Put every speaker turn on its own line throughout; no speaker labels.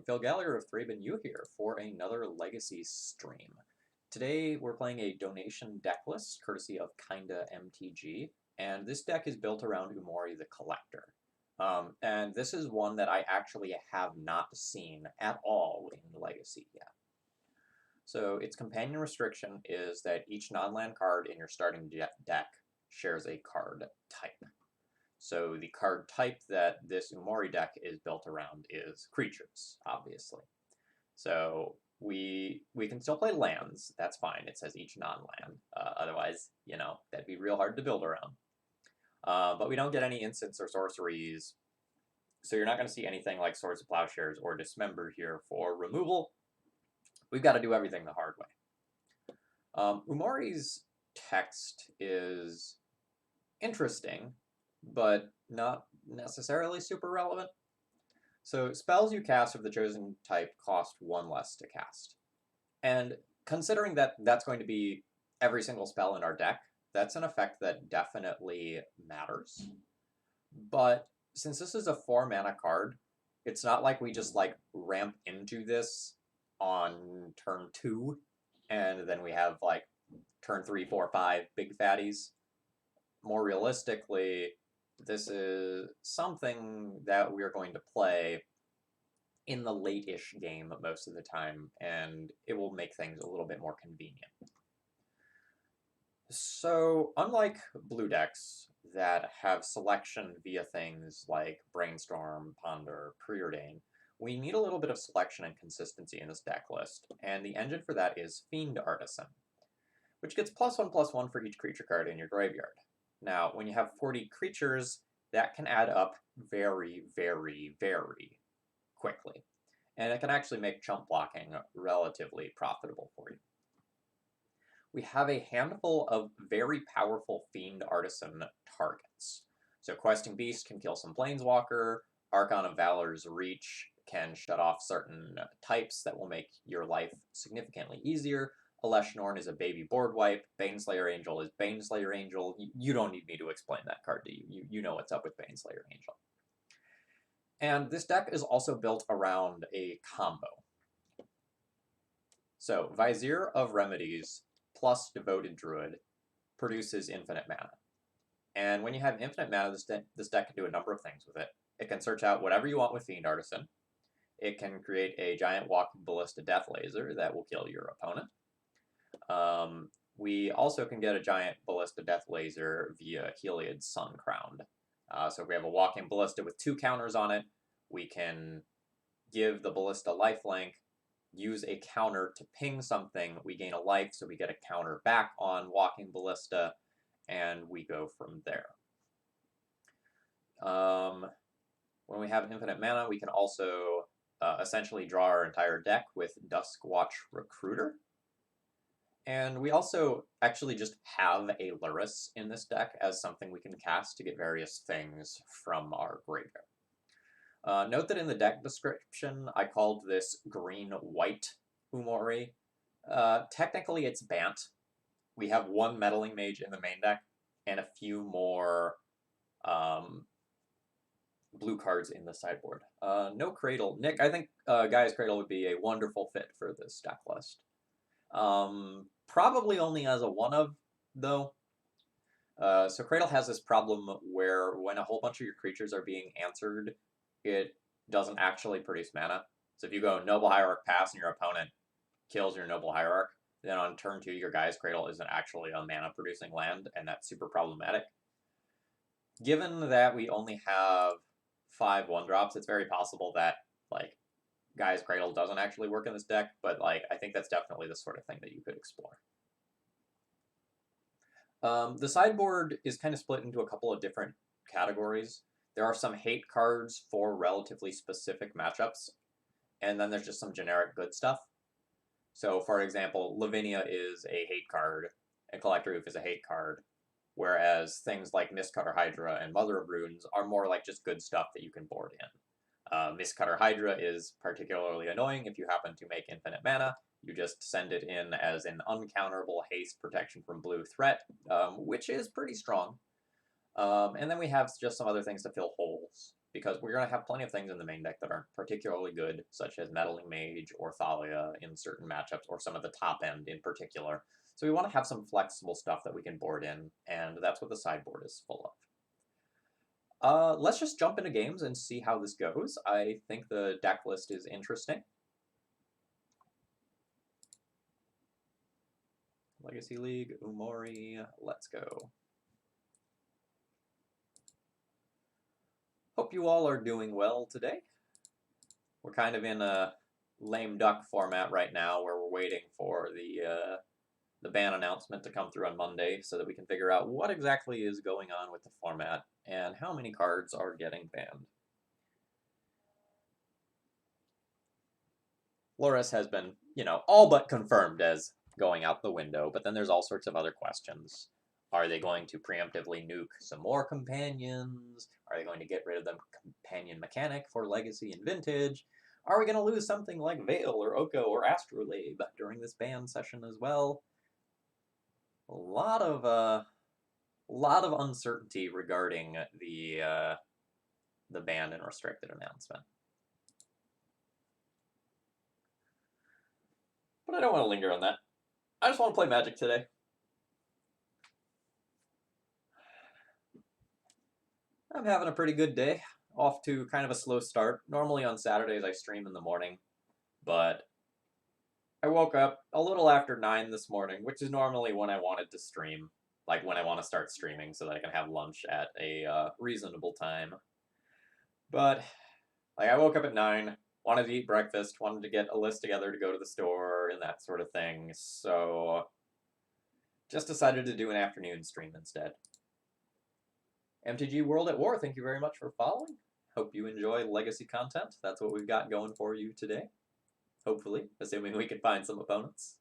everyone, Phil Gallagher of ThrabenU here for another Legacy stream. Today we're playing a donation deck list courtesy of Kinda MTG, and this deck is built around Umori the Collector. And this is one that I actually have not seen at all in Legacy yet. So its companion restriction is that each non-land card in your starting deck shares a card type. So the card type that this Umori deck is built around is creatures, obviously. So we can still play lands, that's fine, it says each non-land. Otherwise, that'd be real hard to build around. But we don't get any instants or sorceries, so you're not going to see anything like Swords of Plowshares or Dismember here for removal. We've got to do everything the hard way. Umori's text is interesting, but not necessarily super relevant. So spells you cast of the chosen type cost 1 less to cast. And considering that that's going to be every single spell in our deck, that's an effect that definitely matters. But since this is a 4 mana card, it's not like we just ramp into this on turn 2, and then we have turn 3, 4, 5 big fatties. More realistically, this is something that we're going to play in the late-ish game most of the time, and it will make things a little bit more convenient. So, unlike blue decks that have selection via things like Brainstorm, Ponder, Preordain, we need a little bit of selection and consistency in this deck list, and the engine for that is Fiend Artisan, which gets +1/+1 for each creature card in your graveyard. Now, when you have 40 creatures, that can add up very, very, very quickly. And it can actually make chump blocking relatively profitable for you. We have a handful of very powerful Fiend Artisan targets. So Questing Beast can kill some Planeswalker, Archon of Valor's Reach can shut off certain types that will make your life significantly easier. Elesh Norn is a baby board wipe. Baneslayer Angel is Baneslayer Angel. You don't need me to explain that card to you. You know what's up with Baneslayer Angel. And this deck is also built around a combo. So Vizier of Remedies plus Devoted Druid produces infinite mana. And when you have infinite mana, this deck can do a number of things with it. It can search out whatever you want with Fiend Artisan. It can create a giant walking ballista death laser that will kill your opponent. We also can get a giant ballista death laser via Heliod's Sun Crowned. So if we have a walking ballista with 2 counters on it, we can give the ballista lifelink, use a counter to ping something, we gain a life, so we get a counter back on walking ballista, and we go from there. When we have infinite mana, we can also essentially draw our entire deck with Duskwatch Recruiter. And we also actually just have a Lurrus in this deck as something we can cast to get various things from our graveyard. Note that in the deck description, I called this green-white Umori. Technically, it's Bant. We have 1 Meddling Mage in the main deck, and a few more blue cards in the sideboard. No Cradle. Nick, I think Gaia's Cradle would be a wonderful fit for this deck list. Probably only as a 1-of, though. So Cradle has this problem where when a whole bunch of your creatures are being answered, it doesn't actually produce mana. So if you go Noble Hierarch pass and your opponent kills your Noble Hierarch, then on turn 2 your Gaia's Cradle isn't actually a mana-producing land, and that's super problematic. Given that we only have 5 1-drops, it's very possible that, Gaia's Cradle doesn't actually work in this deck, but, I think that's definitely the sort of thing that you could explore. The sideboard is kind of split into a couple of different categories. There are some hate cards for relatively specific matchups, and then there's just some generic good stuff. So, for example, Lavinia is a hate card, and Collector Oof is a hate card, whereas things like Mistcutter Hydra and Mother of Runes are more like just good stuff that you can board in. Mistcutter Hydra is particularly annoying if you happen to make infinite mana. You just send it in as an uncounterable haste protection from blue threat, which is pretty strong. And then we have just some other things to fill holes. because we're going to have plenty of things in the main deck that aren't particularly good, such as Meddling Mage or Thalia in certain matchups, or some of the top end in particular. So we want to have some flexible stuff that we can board in, and that's what the sideboard is full of. Let's just jump into games and see how this goes. I think the deck list is interesting. Legacy League, Umori, let's go. Hope you all are doing well today. We're kind of in a lame duck format right now where we're waiting for the ban announcement to come through on Monday so that we can figure out what exactly is going on with the format and how many cards are getting banned. Loris has been, all but confirmed as going out the window, but then there's all sorts of other questions. Are they going to preemptively nuke some more companions? Are they going to get rid of the companion mechanic for Legacy and Vintage? Are we going to lose something like Veil or Oko or Astrolabe during this ban session as well? A lot of uncertainty regarding the banned and restricted announcement. But I don't want to linger on that. I just want to play Magic today. I'm having a pretty good day. Off to kind of a slow start. Normally on Saturdays I stream in the morning, but I woke up a little after 9 this morning, which is normally when I wanted to stream, like when I want to start streaming so that I can have lunch at a reasonable time. But like I woke up at 9, wanted to eat breakfast, wanted to get a list together to go to the store and that sort of thing, so just decided to do an afternoon stream instead. MTG World at War, thank you very much for following. Hope you enjoy legacy content. That's what we've got going for you today. Hopefully, assuming we can find some opponents.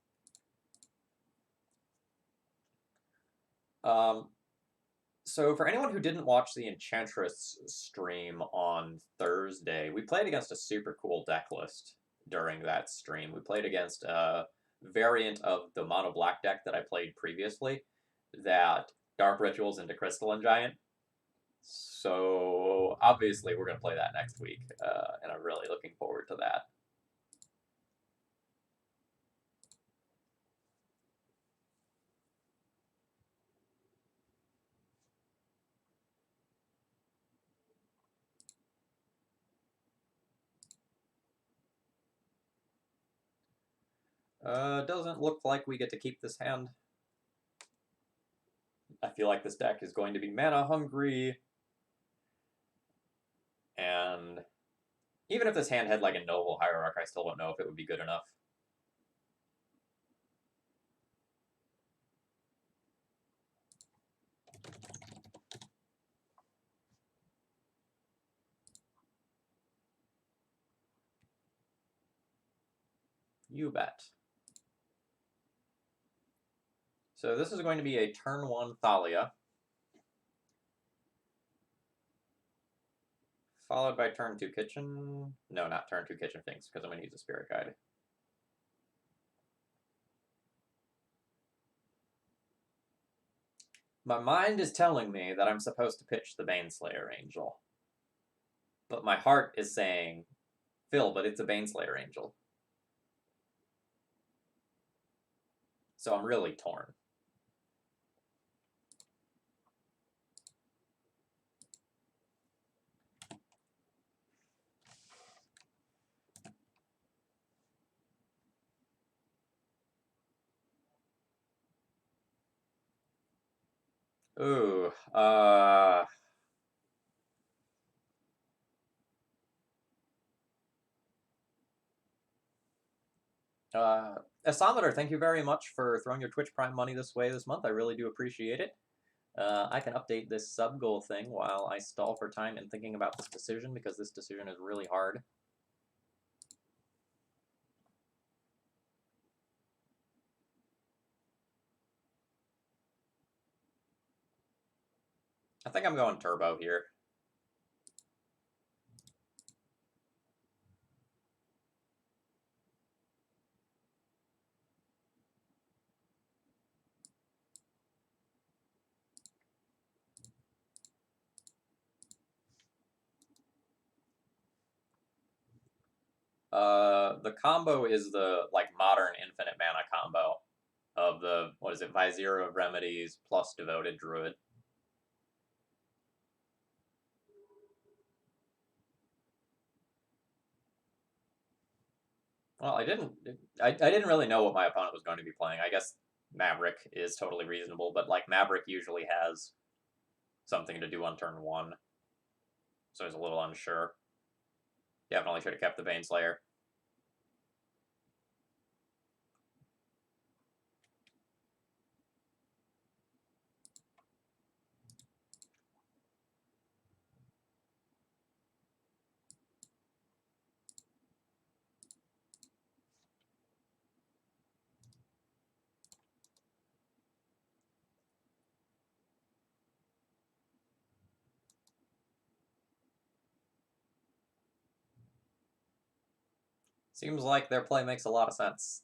So for anyone who didn't watch the Enchantress stream on Thursday, we played against a super cool deck list during that stream. We played against a variant of the mono black deck that I played previously, that Dark Rituals into Crystalline Giant. So obviously we're going to play that next week, and I'm really looking forward to that. Doesn't look like we get to keep this hand. I feel like this deck is going to be mana hungry. And even if this hand had like a Noble Hierarch, I still don't know if it would be good enough. You bet. So this is going to be a turn 1 Thalia, followed by turn 2 Kitchen. No, not turn 2 Kitchen Finks, because I'm going to use a Spirit Guide. My mind is telling me that I'm supposed to pitch the Baneslayer Angel. But my heart is saying, Phil, but it's a Baneslayer Angel. So I'm really torn. Ooh, Asometer, thank you very much for throwing your Twitch Prime money this way this month. I really do appreciate it. I can update this sub goal thing while I stall for time in thinking about this decision, because this decision is really hard. I think I'm going turbo here. The combo is the like modern infinite mana combo of the what is it, Vizier of Remedies plus Devoted Druid. Well, I didn't really know what my opponent was going to be playing. I guess Maverick is totally reasonable, but like Maverick usually has something to do on turn 1, so I was a little unsure. Definitely should have kept the Baneslayer. Seems like their play makes a lot of sense.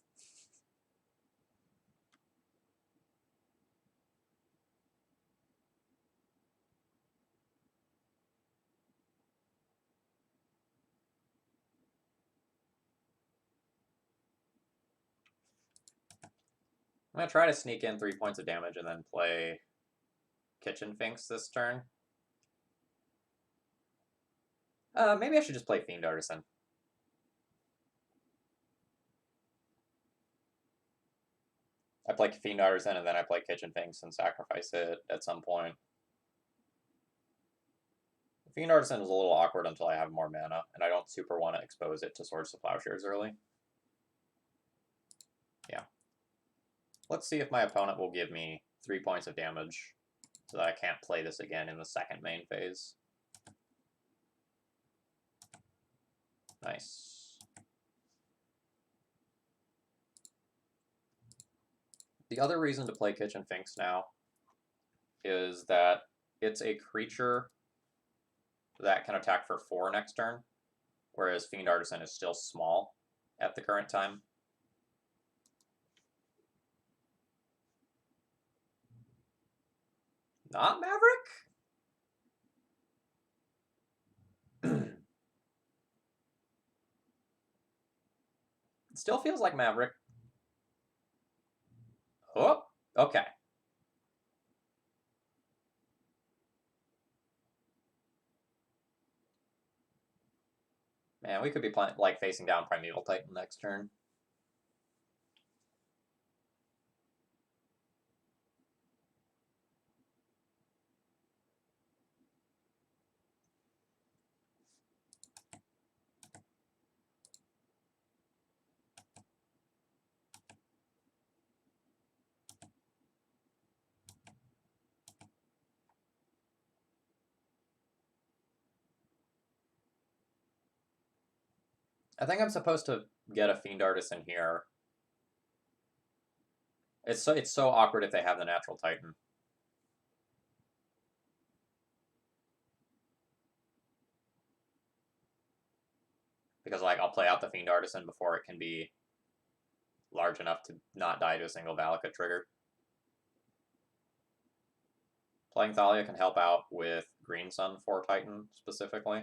I'm going to try to sneak in 3 points of damage and then play Kitchen Finks this turn. Maybe I should just play Fiend Artisan. I play Fiend Artisan and then I play Kitchen Finks and sacrifice it at some point. Fiend Artisan is a little awkward until I have more mana, and I don't super want to expose it to Swords to Plowshares early. Yeah. Let's see if my opponent will give me 3 points of damage so that I can't play this again in the second main phase. Nice. The other reason to play Kitchen Finks now is that it's a creature that can attack for 4 next turn, whereas Fiend Artisan is still small at the current time. Not Maverick? It still feels like Maverick. Oh, okay. Man, we could be playing like facing down Primeval Titan next turn. I think I'm supposed to get a Fiend Artisan here. It's so awkward if they have the Natural Titan. Because like I'll play out the Fiend Artisan before it can be large enough to not die to a single Valakut trigger. Playing Thalia can help out with Green Sun for Titan specifically.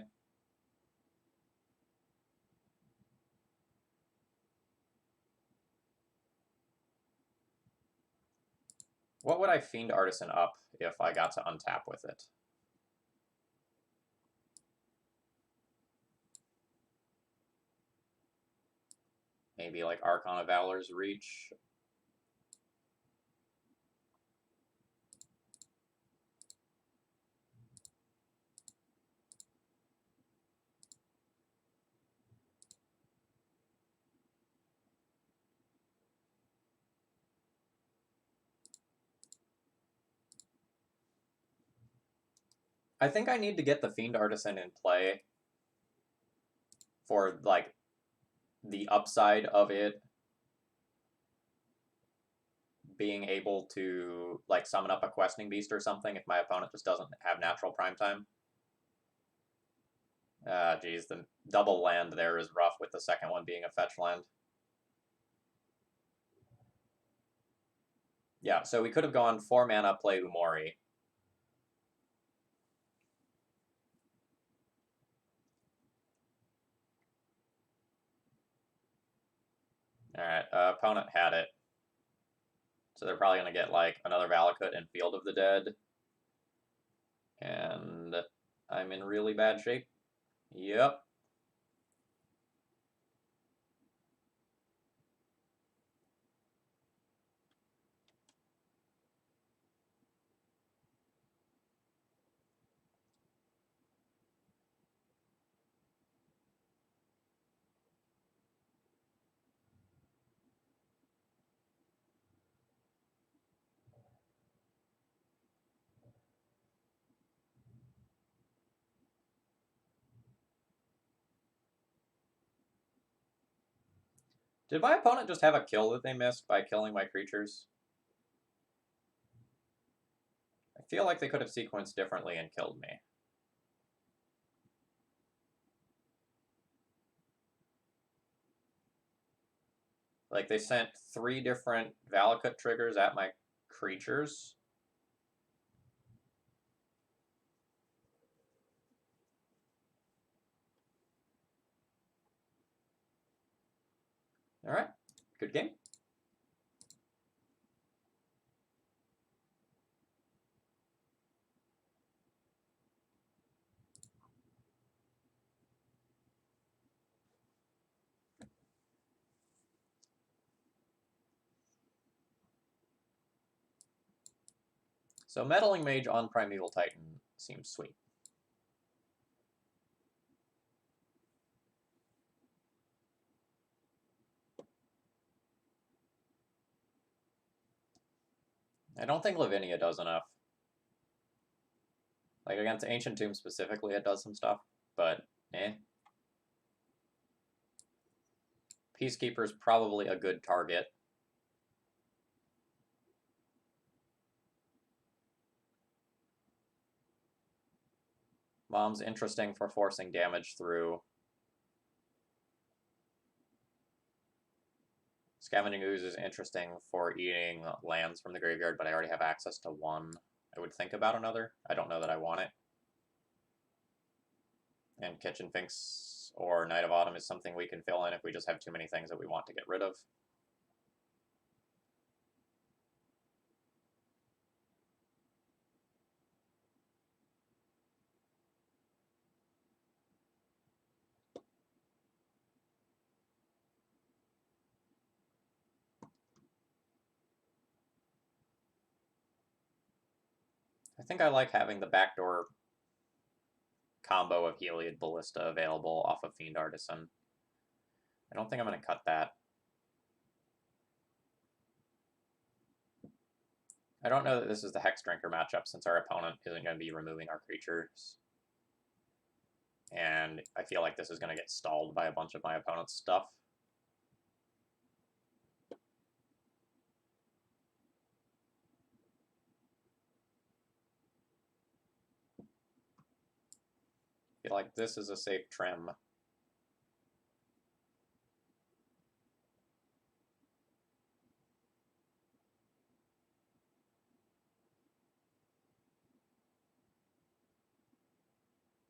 What would I Fiend Artisan up if I got to untap with it? Maybe like Archon of Valor's Reach. I think I need to get the Fiend Artisan in play for like the upside of it being able to like summon up a Questing Beast or something if my opponent just doesn't have natural prime time. Geez, the double land there is rough with the second one being a fetch land. Yeah, so we could have gone 4 mana, play Umori. opponent had it. So they're probably going to get, like, another Valakut and Field of the Dead. And I'm in really bad shape. Yep. Did my opponent just have a kill that they missed by killing my creatures? I feel like they could have sequenced differently and killed me. Like, they sent 3 different Valakut triggers at my creatures. Alright, good game. So Meddling Mage on Primeval Titan seems sweet. I don't think Lavinia does enough. Like, against Ancient Tomb specifically, it does some stuff, but eh. Peacekeeper's probably a good target. Mom's interesting for forcing damage through. Scavenging Ooze is interesting for eating lands from the graveyard, but I already have access to 1. I would think about another. I don't know that I want it. And Kitchen Finks or Night of Autumn is something we can fill in if we just have too many things that we want to get rid of. I think I like having the backdoor combo of Heliod Ballista available off of Fiend Artisan. I don't think I'm going to cut that. I don't know that this is the Hex Drinker matchup since our opponent isn't going to be removing our creatures. And I feel like this is going to get stalled by a bunch of my opponent's stuff. I feel like this is a safe trim.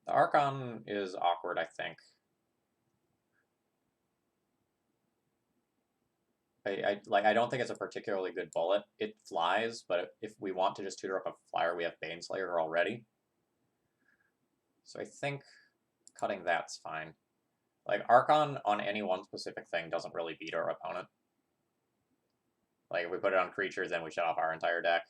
The Archon is awkward, I think. I don't think it's a particularly good bullet. It flies, but if we want to just tutor up a flyer, we have Baneslayer already. So I think cutting that's fine. Like, Archon on any one specific thing doesn't really beat our opponent. Like, if we put it on creatures, then we shut off our entire deck.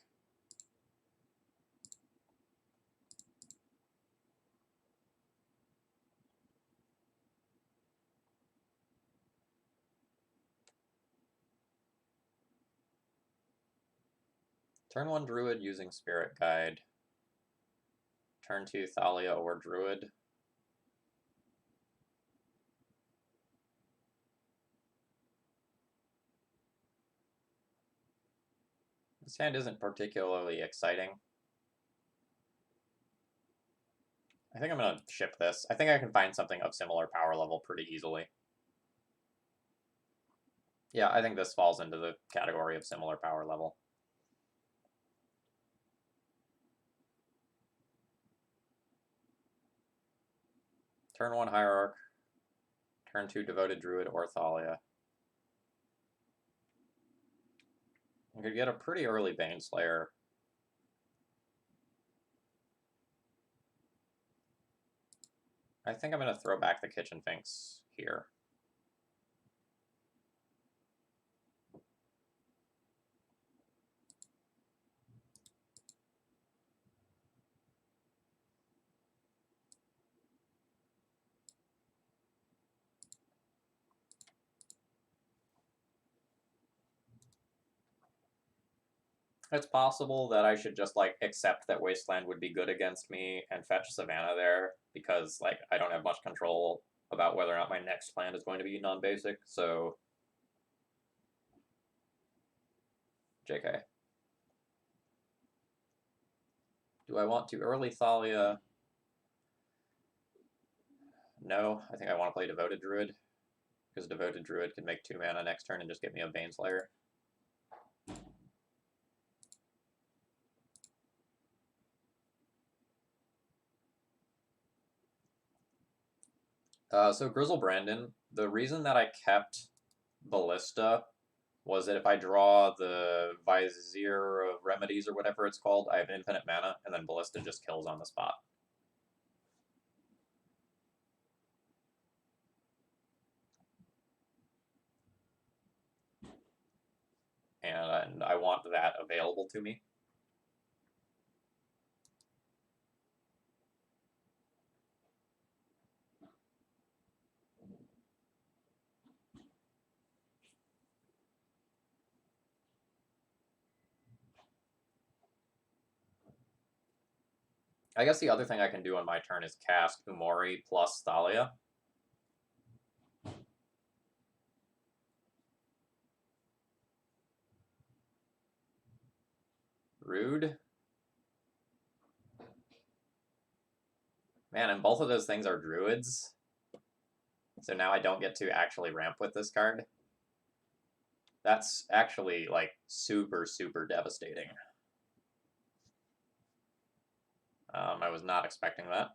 Turn 1 Druid using Spirit Guide. Turn 2 Thalia or Druid. This hand isn't particularly exciting. I think I'm going to ship this. I think I can find something of similar power level pretty easily. Yeah, I think this falls into the category of similar power level. Turn 1 Hierarch. Turn 2 Devoted Druid or Thalia. I could get a pretty early Baneslayer. I think I'm going to throw back the Kitchen Finks here. It's possible that I should just like accept that Wasteland would be good against me and fetch Savannah there because like I don't have much control about whether or not my next plan is going to be non-basic, so JK. Do I want to early Thalia? No, I think I want to play Devoted Druid because Devoted Druid can make 2 mana next turn and just get me a Baneslayer. So Grizzle Brandon, the reason that I kept Ballista was that if I draw the Vizier of Remedies or whatever it's called, I have infinite mana, and then Ballista just kills on the spot. And I want that available to me. I guess the other thing I can do on my turn is cast Umori plus Thalia. Rude. Man, and both of those things are druids. So now I don't get to actually ramp with this card. That's actually, like, super, super devastating. I was not expecting that.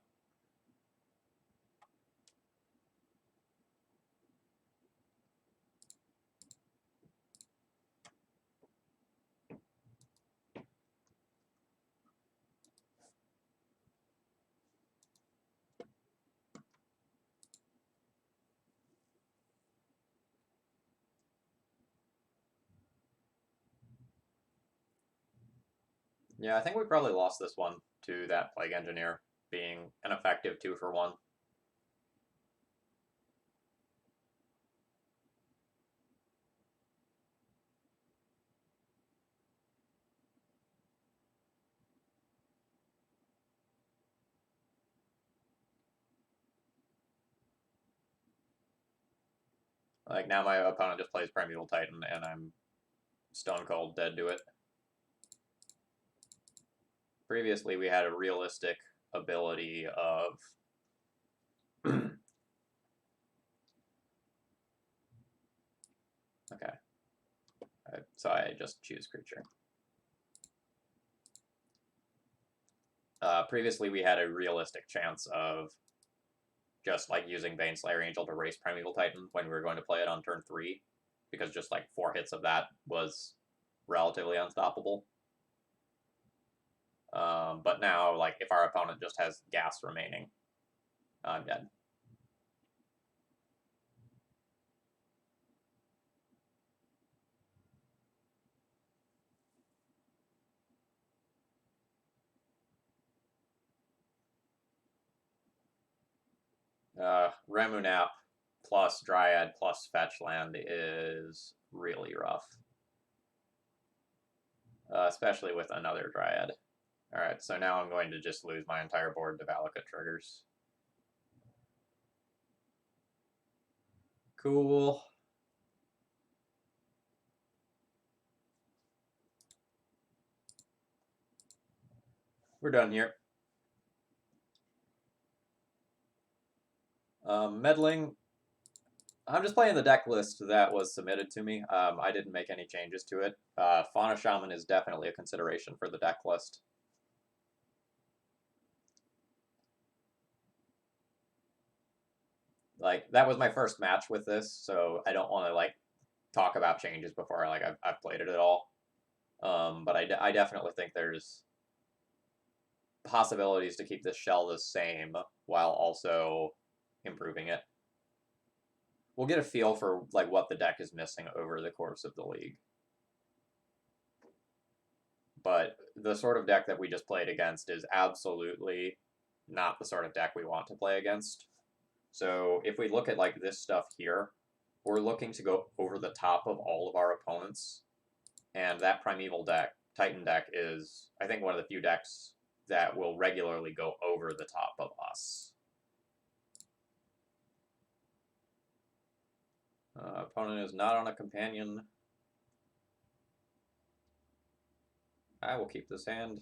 Yeah, I think we probably lost this one to that Plague Engineer being an effective 2-for-1. Like, now my opponent just plays Primeval Titan, and I'm stone cold dead to it. Previously, we had a realistic ability of okay. So I just choose creature. Previously, we had a realistic chance of just like using Baneslayer Angel to race Primeval Titan when we were going to play it on turn 3, because just like 4 hits of that was relatively unstoppable. But now, like, if our opponent just has gas remaining, I'm dead. Remunap plus Dryad plus Fetch Land is really rough. Especially with another Dryad. Alright, so now I'm going to just lose my entire board to Valakut triggers. Cool. We're done here. Meddling. I'm just playing the deck list that was submitted to me. I didn't make any changes to it. Fauna Shaman is definitely a consideration for the deck list. Like, that was my first match with this, so I don't want to, like, talk about changes before I've played it at all. But I definitely think there's possibilities to keep this shell the same while also improving it. We'll get a feel for like what the deck is missing over the course of the league. But the sort of deck that we just played against is absolutely not the sort of deck we want to play against. So if we look at like this stuff here, we're looking to go over the top of all of our opponents. And that Primeval deck, Titan deck, is, I think, one of the few decks that will regularly go over the top of us. Opponent is not on a companion. I will keep this hand.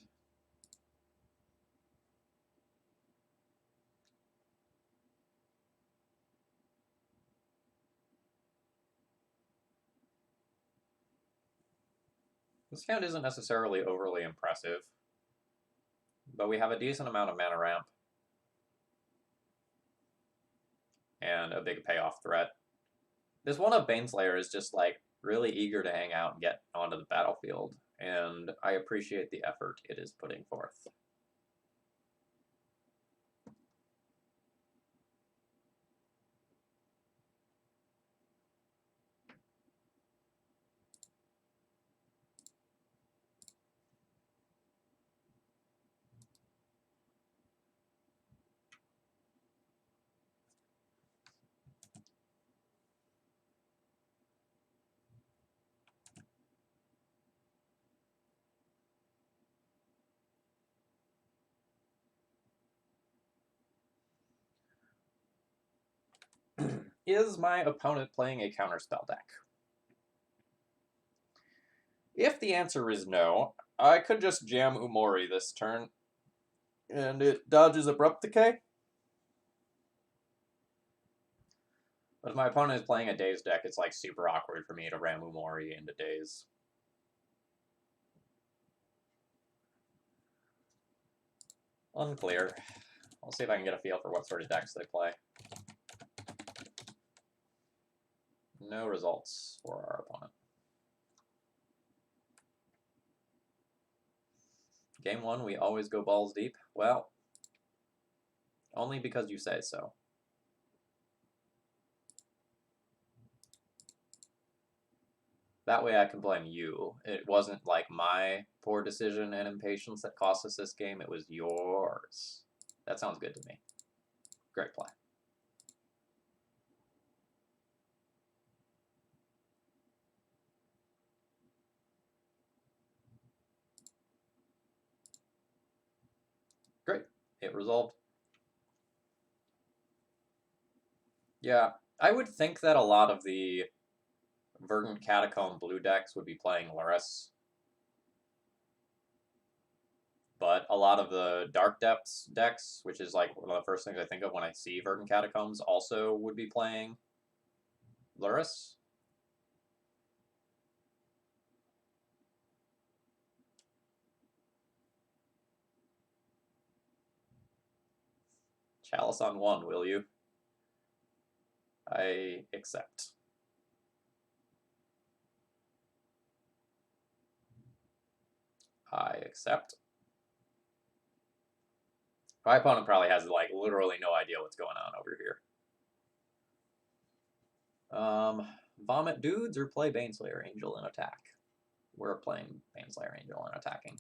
This hand isn't necessarily overly impressive, but we have a decent amount of mana ramp and a big payoff threat. This one of Baneslayer is just like really eager to hang out and get onto the battlefield, and I appreciate the effort it is putting forth. Is my opponent playing a counterspell deck? If the answer is no, I could just jam Umori this turn, and it dodges Abrupt Decay. But if my opponent is playing a Daze deck, it's like super awkward for me to ram Umori into Daze. Unclear. I'll see if I can get a feel for what sort of decks they play. No results for our opponent. Game 1, we always go balls deep. Well, only because you say so. That way I can blame you. It wasn't like my poor decision and impatience that cost us this game, it was yours. That sounds good to me. Great play. Great. It resolved. Yeah, I would think that a lot of the Verdant Catacomb blue decks would be playing Lurrus. But a lot of the Dark Depths decks, which is like one of the first things I think of when I see Verdant Catacombs, also would be playing Lurrus. Chalice on 1, will you? I accept. I accept. My opponent probably has like literally no idea what's going on over here. Vomit dudes or play Baneslayer Angel and attack? We're playing Baneslayer Angel and attacking.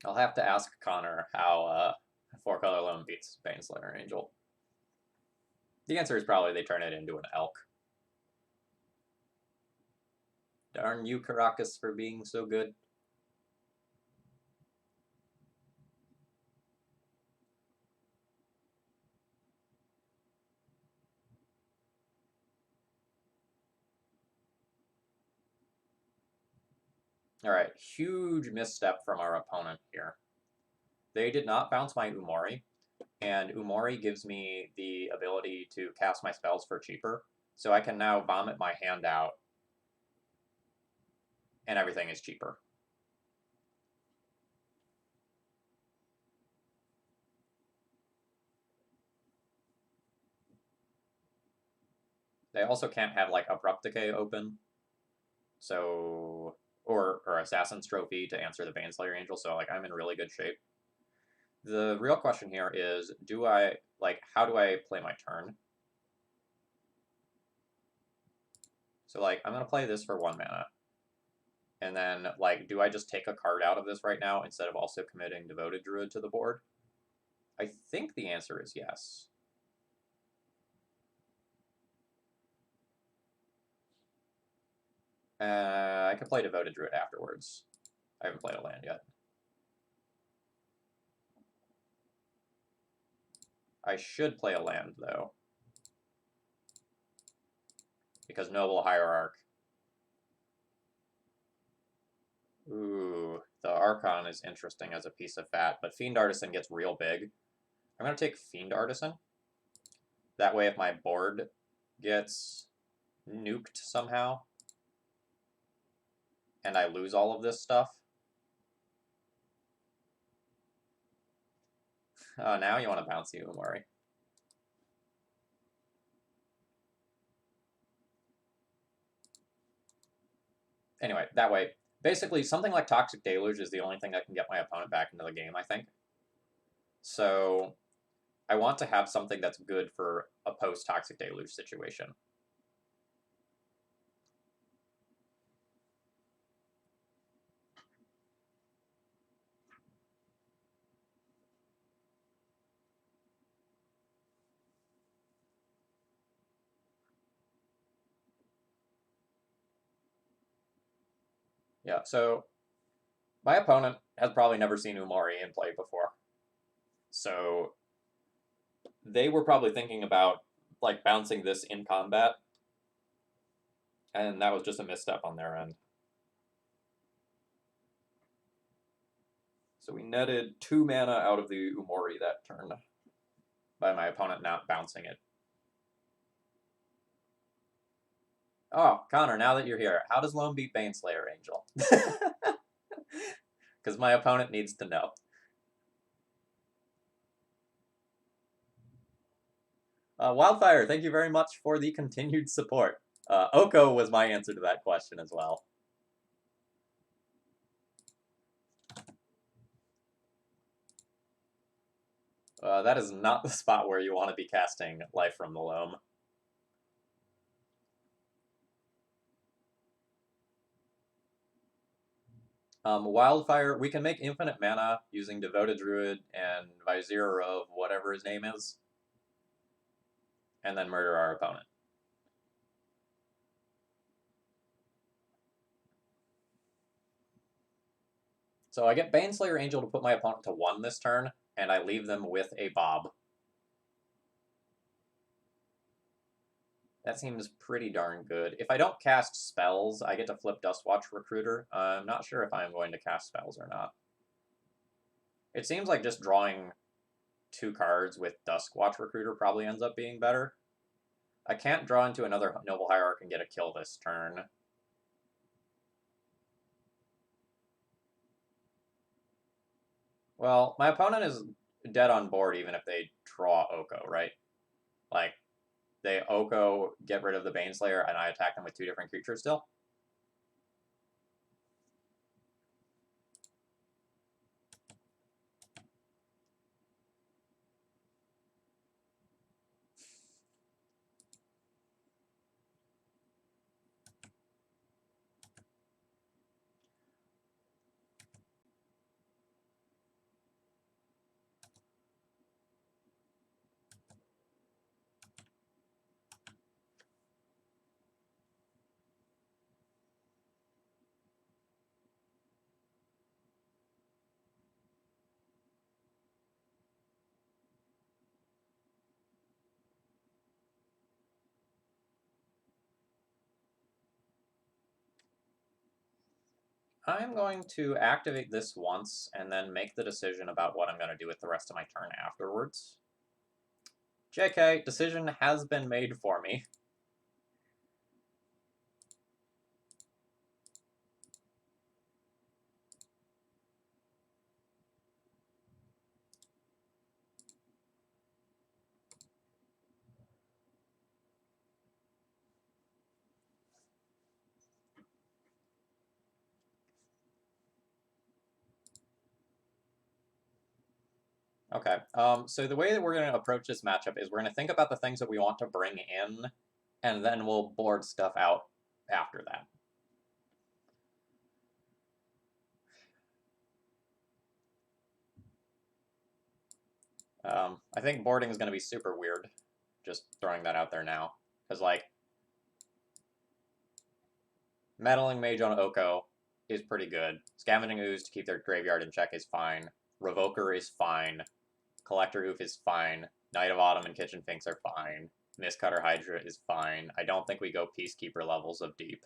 I'll have to ask Connor how 4-color loan beats Baneslayer Angel. The answer is probably they turn it into an elk. Darn you, Caracas, for being so good. All right, huge misstep from our opponent here. They did not bounce my Umori, and Umori gives me the ability to cast my spells for cheaper. So I can now vomit my hand out, and everything is cheaper. They also can't have, like, Abrupt Decay open, so... Or Assassin's Trophy to answer the Baneslayer Angel, so, like, I'm in really good shape. The real question here is, how do I play my turn? So, like, I'm going to play this for 1 mana. And then, like, do I just take a card out of this right now instead of also committing Devoted Druid to the board? I think the answer is yes. I could play Devoted Druid afterwards. I haven't played a land yet. I should play a land, though. Because Noble Hierarch. Ooh, the Archon is interesting as a piece of fat, but Fiend Artisan gets real big. I'm going to take Fiend Artisan. That way, if my board gets nuked somehow, and I lose all of this stuff... now you want to bounce you, Umori. Anyway, that way, basically, something like Toxic Deluge is the only thing that can get my opponent back into the game, I think. So, I want to have something that's good for a post-Toxic Deluge situation. Yeah, so my opponent has probably never seen Umori in play before. So they were probably thinking about, like, bouncing this in combat, and that was just a misstep on their end. So we netted 2 mana out of the Umori that turn by my opponent not bouncing it. Oh, Connor, now that you're here, how does Lone beat Baneslayer Angel? Because my opponent needs to know. Wildfire, thank you very much for the continued support. Oko was my answer to that question as well. That is not the spot where you want to be casting Life from the Loam. Wildfire, we can make infinite mana using Devoted Druid and Vizier of whatever his name is, and then murder our opponent. So I get Baneslayer Angel to put my opponent to 1 this turn, and I leave them with a Bob. That seems pretty darn good. If I don't cast spells, I get to flip Dustwatch Recruiter. I'm not sure if I'm going to cast spells or not. It seems like just drawing 2 cards with Duskwatch Recruiter probably ends up being better. I can't draw into another Noble Hierarch and get a kill this turn. Well, my opponent is dead on board even if they draw Oko, right? Like, they Oko, get rid of the Baneslayer, and I attack them with 2 different creatures still. I'm going to activate this once and then make the decision about what I'm going to do with the rest of my turn afterwards. JK, decision has been made for me. Okay, so the way that we're going to approach this matchup is we're going to think about the things that we want to bring in, and then we'll board stuff out after that. I think boarding is going to be super weird, just throwing that out there now. Because, like, Meddling Mage on Oko is pretty good. Scavenging Ooze to keep their graveyard in check is fine. Revoker is fine. Collector Oof is fine. Knight of Autumn and Kitchen Finks are fine. Mistcutter Hydra is fine. I don't think we go Peacekeeper levels of deep.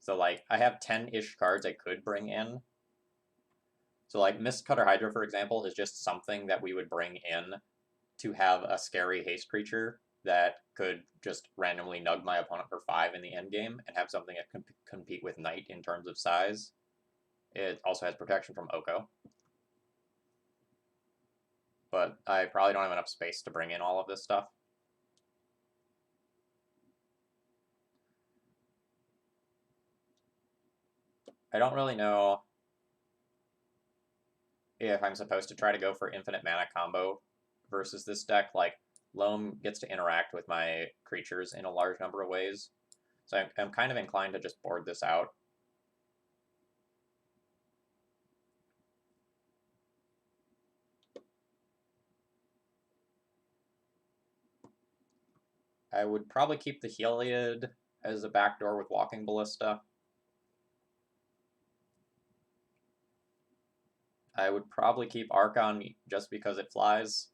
So, like, I have 10-ish cards I could bring in. So, like, Mistcutter Hydra, for example, is just something that we would bring in to have a scary haste creature that could just randomly nug my opponent for 5 in the endgame and have something that can compete with Knight in terms of size. It also has protection from Oko. But I probably don't have enough space to bring in all of this stuff. I don't really know if I'm supposed to try to go for infinite mana combo versus this deck. Like, Loam gets to interact with my creatures in a large number of ways. So I'm kind of inclined to just board this out. I would probably keep the Heliod as a backdoor with Walking Ballista. I would probably keep Archon just because it flies.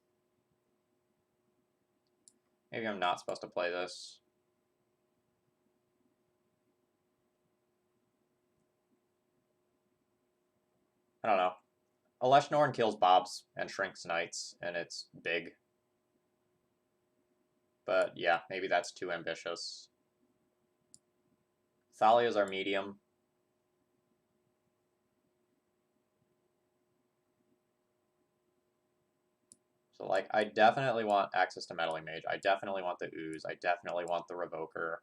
Maybe I'm not supposed to play this. I don't know. Alesh Norn kills Bobs and shrinks Knights, and it's big. But yeah, maybe that's too ambitious. Thalia's our medium. So, like, I definitely want access to Meddling Mage. I definitely want the Ooze. I definitely want the Revoker.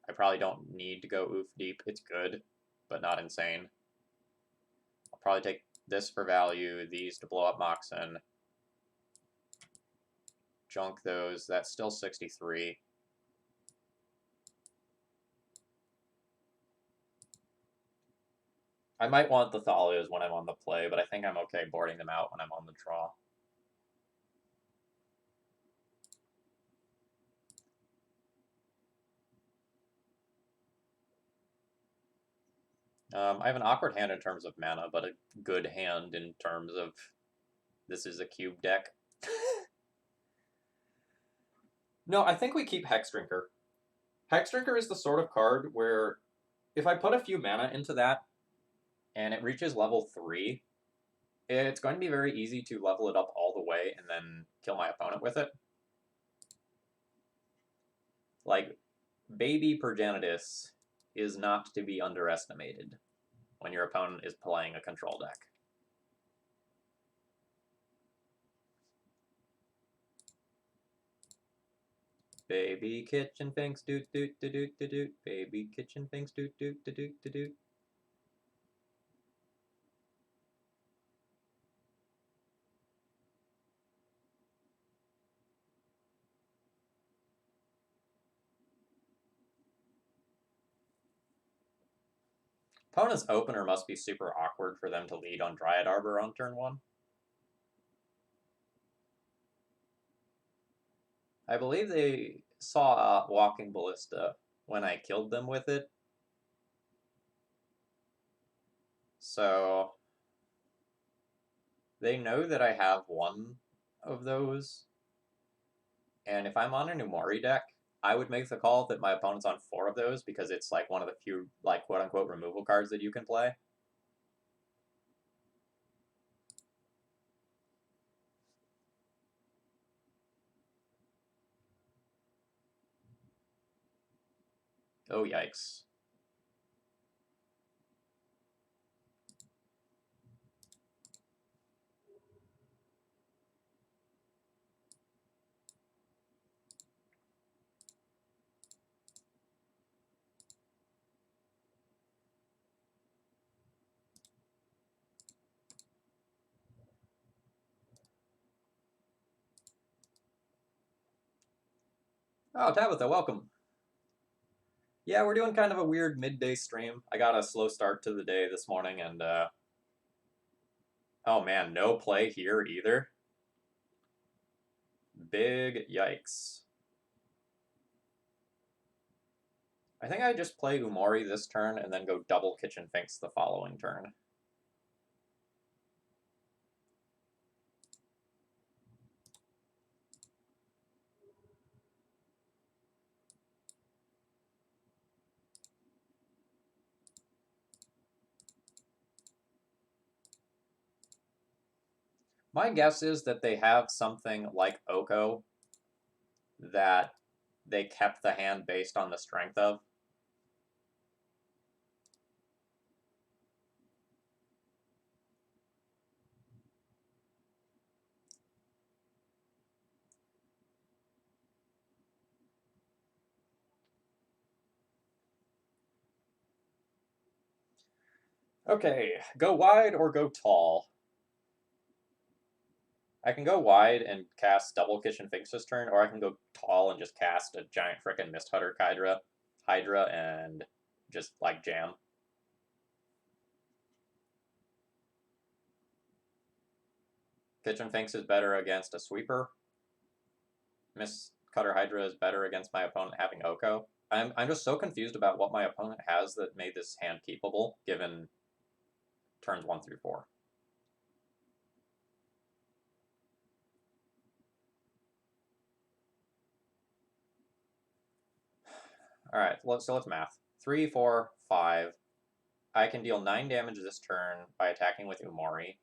I probably don't need to go Oof deep. It's good, but not insane. I'll probably take this for value, these to blow up Moxen. Junk those. That's still 63. I might want the Thalias when I'm on the play, but I think I'm okay boarding them out when I'm on the draw. I have an awkward hand in terms of mana, but a good hand in terms of this is a cube deck. No, I think we keep Hexdrinker. Hexdrinker is the sort of card where if I put a few mana into that and it reaches level 3, it's going to be very easy to level it up all the way and then kill my opponent with it. Like, Baby Progenitus is not to be underestimated when your opponent is playing a control deck. Baby kitchen finks doot doot doot doot doot doot. Baby kitchen finks doot doot doot doot doot doot. Opponent's opener must be super awkward for them to lead on Dryad Arbor on turn 1. I believe they saw Walking Ballista when I killed them with it. So they know that I have one of those. And if I'm on an Umori deck, I would make the call that my opponent's on 4 of those because it's like one of the few, like, quote-unquote removal cards that you can play. Oh, yikes. Oh, Tabitha, welcome. Yeah, we're doing kind of a weird midday stream. I got a slow start to the day this morning, and oh man, no play here either. Big yikes. I think I just play Umori this turn and then go double Kitchen Finks the following turn. My guess is that they have something like Oko that they kept the hand based on the strength of. Okay, go wide or go tall. I can go wide and cast double Kitchen Finks this turn, or I can go tall and just cast a giant frickin' Mist Hutter Hydra and just like jam. Kitchen Finks is better against a sweeper. Mist Cutter Hydra is better against my opponent having Oko. I'm just so confused about what my opponent has that made this hand keepable, given turns 1 through 4. Alright, so let's math. 3, 4, 5. I can deal 9 damage this turn by attacking with Umori.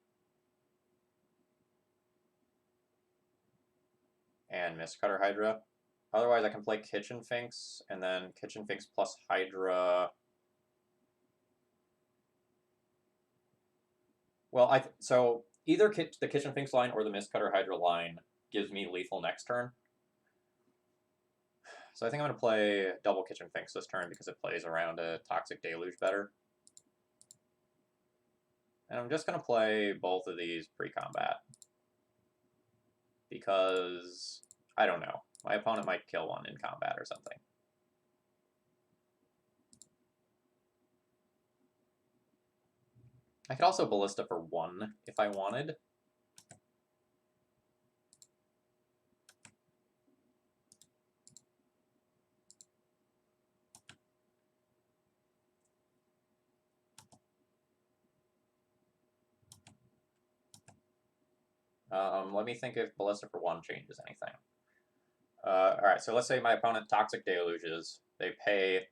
And Mist Cutter Hydra. Otherwise, I can play Kitchen Finks, and then Kitchen Finks plus Hydra. Well, so either the Kitchen Finks line or the Mist Cutter Hydra line gives me lethal next turn. So I think I'm going to play double Kitchen Finks this turn because it plays around a Toxic Deluge better. And I'm just going to play both of these pre-combat. Because, I don't know, my opponent might kill one in combat or something. I could also Ballista for 1 if I wanted. Let me think if Ballista for 1 changes anything. Alright, so let's say my opponent Toxic Deluges. They pay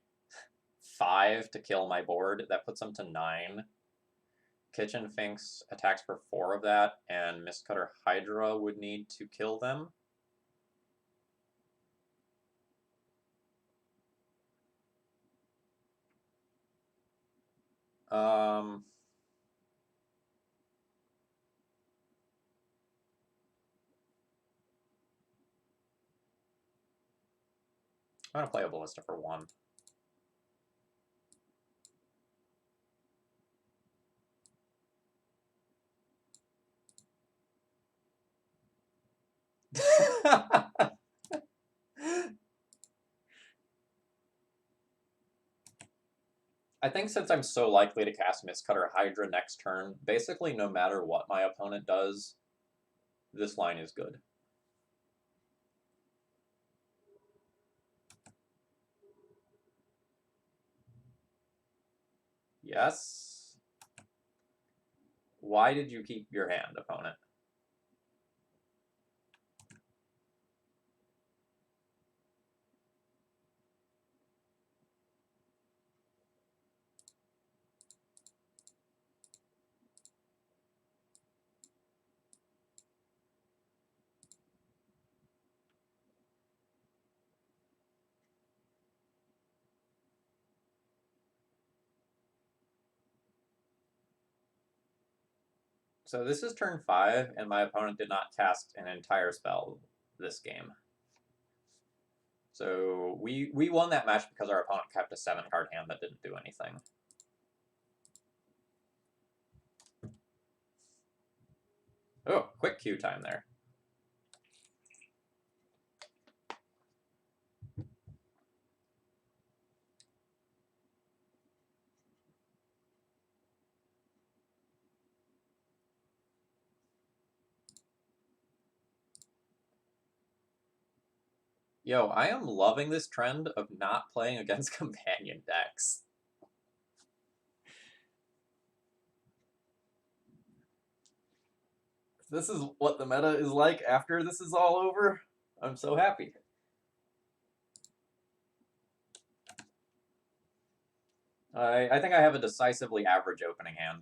5 to kill my board. That puts them to 9. Kitchen Finks attacks for 4 of that, and Mist Cutter Hydra would need to kill them. I'm going to play a Ballista for 1. I think since I'm so likely to cast Mist Cutter Hydra next turn, basically no matter what my opponent does, this line is good. Yes? Why did you keep your hand, opponent? So this is turn 5, and my opponent did not cast an entire spell this game. So we won that match because our opponent kept a 7-card hand that didn't do anything. Oh, quick Q time there. Yo, I am loving this trend of not playing against companion decks. This is what the meta is like after this is all over. I'm so happy. I think I have a decisively average opening hand.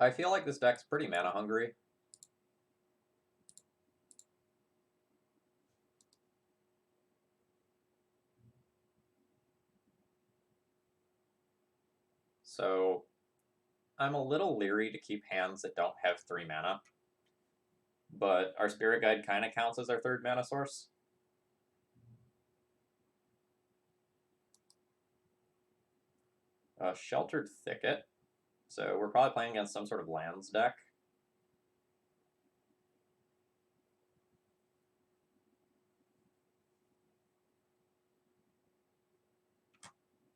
I feel like this deck's pretty mana hungry. So I'm a little leery to keep hands that don't have 3 mana. But our Spirit Guide kind of counts as our 3rd mana source. Sheltered Thicket. So we're probably playing against some sort of lands deck.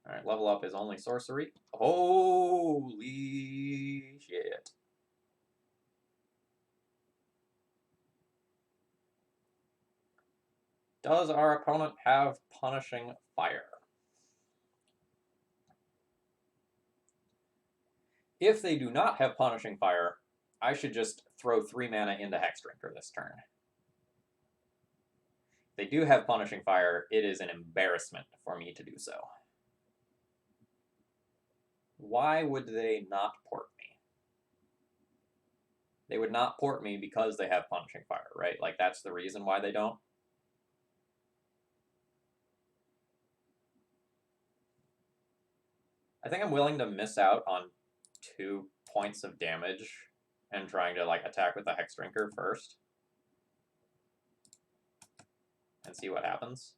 Alright, level up is only sorcery. Holy shit. Does our opponent have Punishing Fire? If they do not have Punishing Fire, I should just throw 3 mana into Hexdrinker this turn. If they do have Punishing Fire, it is an embarrassment for me to do so. Why would they not port me? They would not port me because they have Punishing Fire, right? Like, that's the reason why they don't. I think I'm willing to miss out on 2 points of damage and trying to, like, attack with the Hexdrinker first. And see what happens.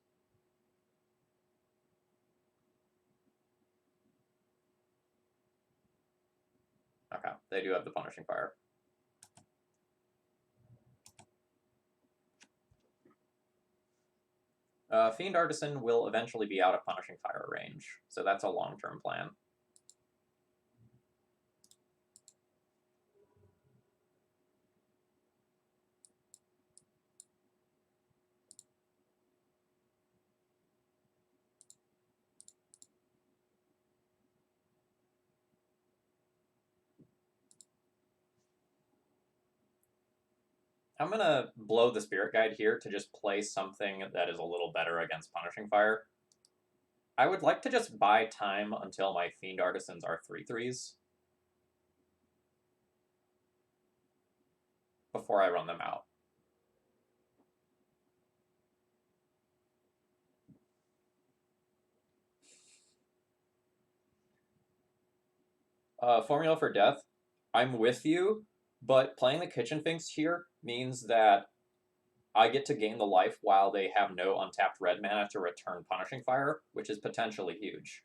Okay, they do have the Punishing Fire. Fiend Artisan will eventually be out of Punishing Fire range, so that's a long-term plan. I'm going to blow the Spirit Guide here to just play something that is a little better against Punishing Fire. I would like to just buy time until my Fiend Artisans are 3/3s before I run them out. Formula for Death, I'm with you, but playing the Kitchen Finks here means that I get to gain the life while they have no untapped red mana to return Punishing Fire, which is potentially huge.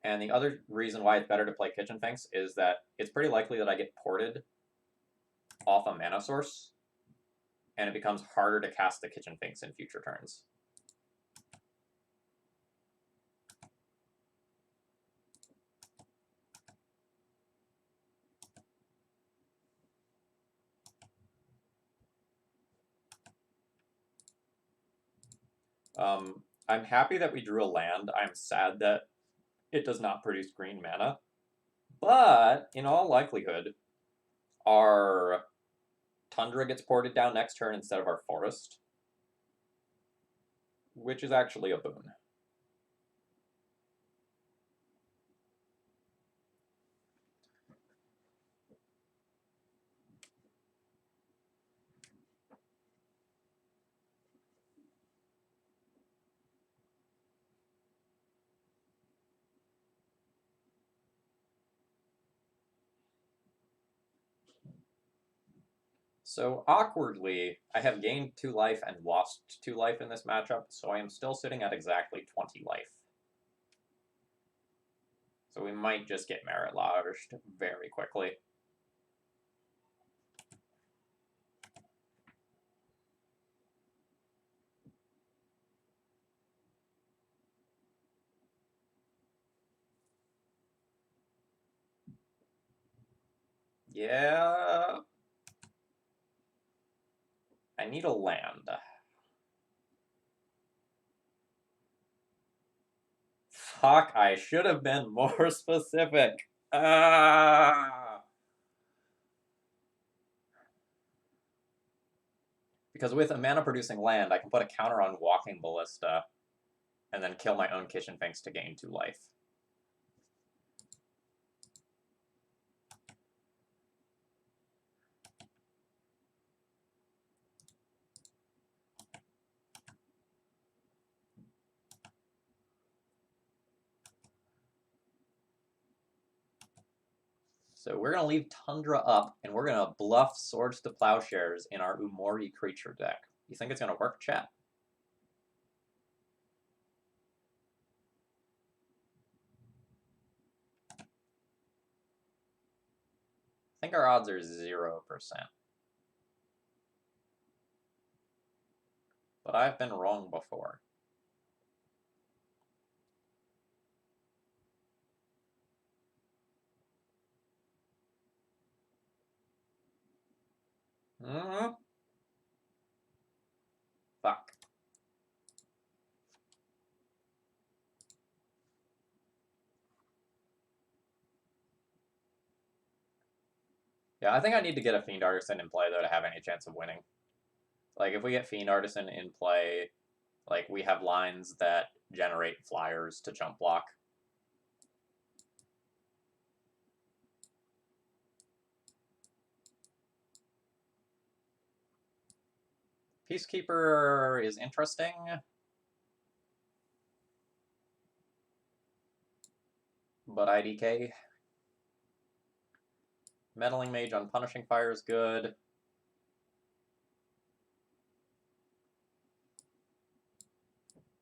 And the other reason why it's better to play Kitchen Finks is that it's pretty likely that I get ported off a mana source, and it becomes harder to cast the Kitchen Finks in future turns. I'm happy that we drew a land. I'm sad that it does not produce green mana. But, in all likelihood, our Tundra gets ported down next turn instead of our Forest. which is actually a boon. So awkwardly, I have gained 2 life and lost 2 life in this matchup, so I am still sitting at exactly 20 life. So we might just get merit lodged very quickly. Yeah. I need a land. Fuck, I should have been more specific. Because with a mana producing land, I can put a counter on Walking Ballista and then kill my own Kitchen Finks to gain 2 life. So we're going to leave Tundra up, and we're going to bluff Swords to Plowshares in our Umori creature deck. You think it's going to work, chat? I think our odds are 0%. But I've been wrong before. Fuck. Yeah, I think I need to get a Fiend Artisan in play, though, to have any chance of winning. Like, if we get Fiend Artisan in play, like, we have lines that generate flyers to jump block. Peacekeeper is interesting. But IDK. Meddling Mage on Punishing Fire is good.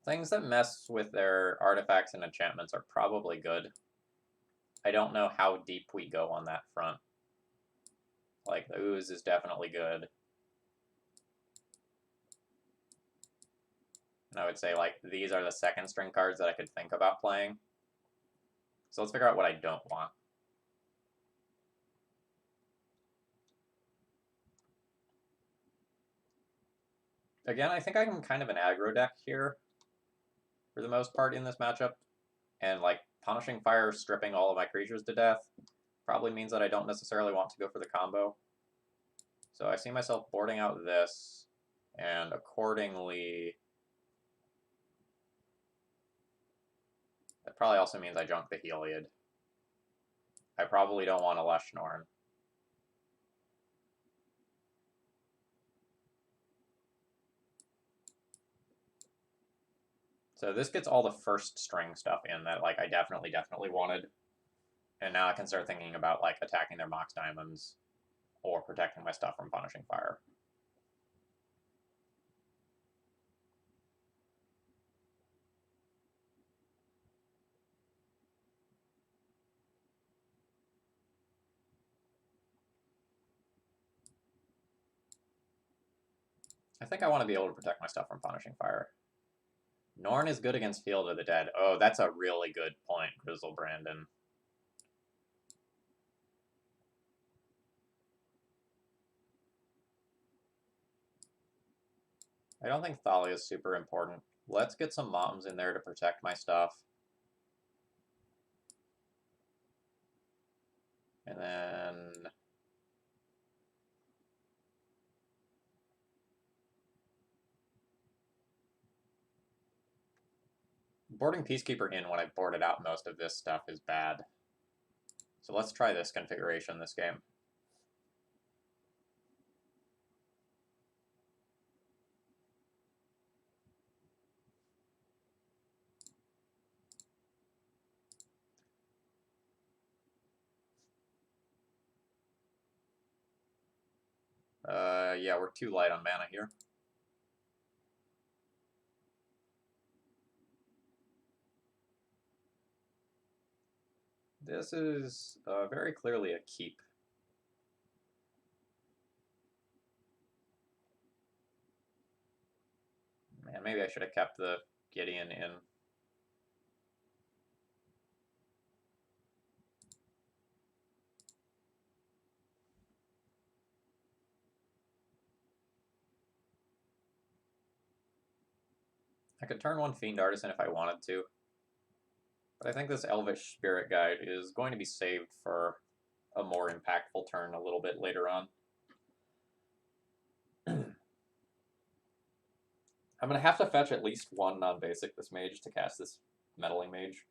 Things that mess with their artifacts and enchantments are probably good. I don't know how deep we go on that front. Like, the Ooze is definitely good. And I would say, like, these are the second string cards that I could think about playing. So let's figure out what I don't want. Again, I think I'm kind of an aggro deck here, for the most part, in this matchup. And, like, Punishing Fire stripping all of my creatures to death probably means that I don't necessarily want to go for the combo. So I see myself boarding out this, and accordingly, that probably also means I junk the Heliod. I probably don't want a Lush Norn. So this gets all the first string stuff in that, like, I definitely wanted. And now I can start thinking about, like, attacking their Mox Diamonds or protecting my stuff from Punishing Fire. I think I want to be able to protect my stuff from Punishing Fire. Norn is good against Field of the Dead. Oh, that's a really good point, Grizzle Brandon. I don't think Thalia is super important. Let's get some Moms in there to protect my stuff. And then... Boarding Peacekeeper in when I boarded out most of this stuff is bad. So let's try this configuration this game. Yeah, we're too light on mana here. This is very clearly a keep. Man, maybe I should have kept the Gideon in. I could turn one Fiend Artisan if I wanted to. But I think this Elvish Spirit Guide is going to be saved for a more impactful turn a little bit later on. I'm going to have to fetch at least one non-basic this mage to cast this Meddling Mage.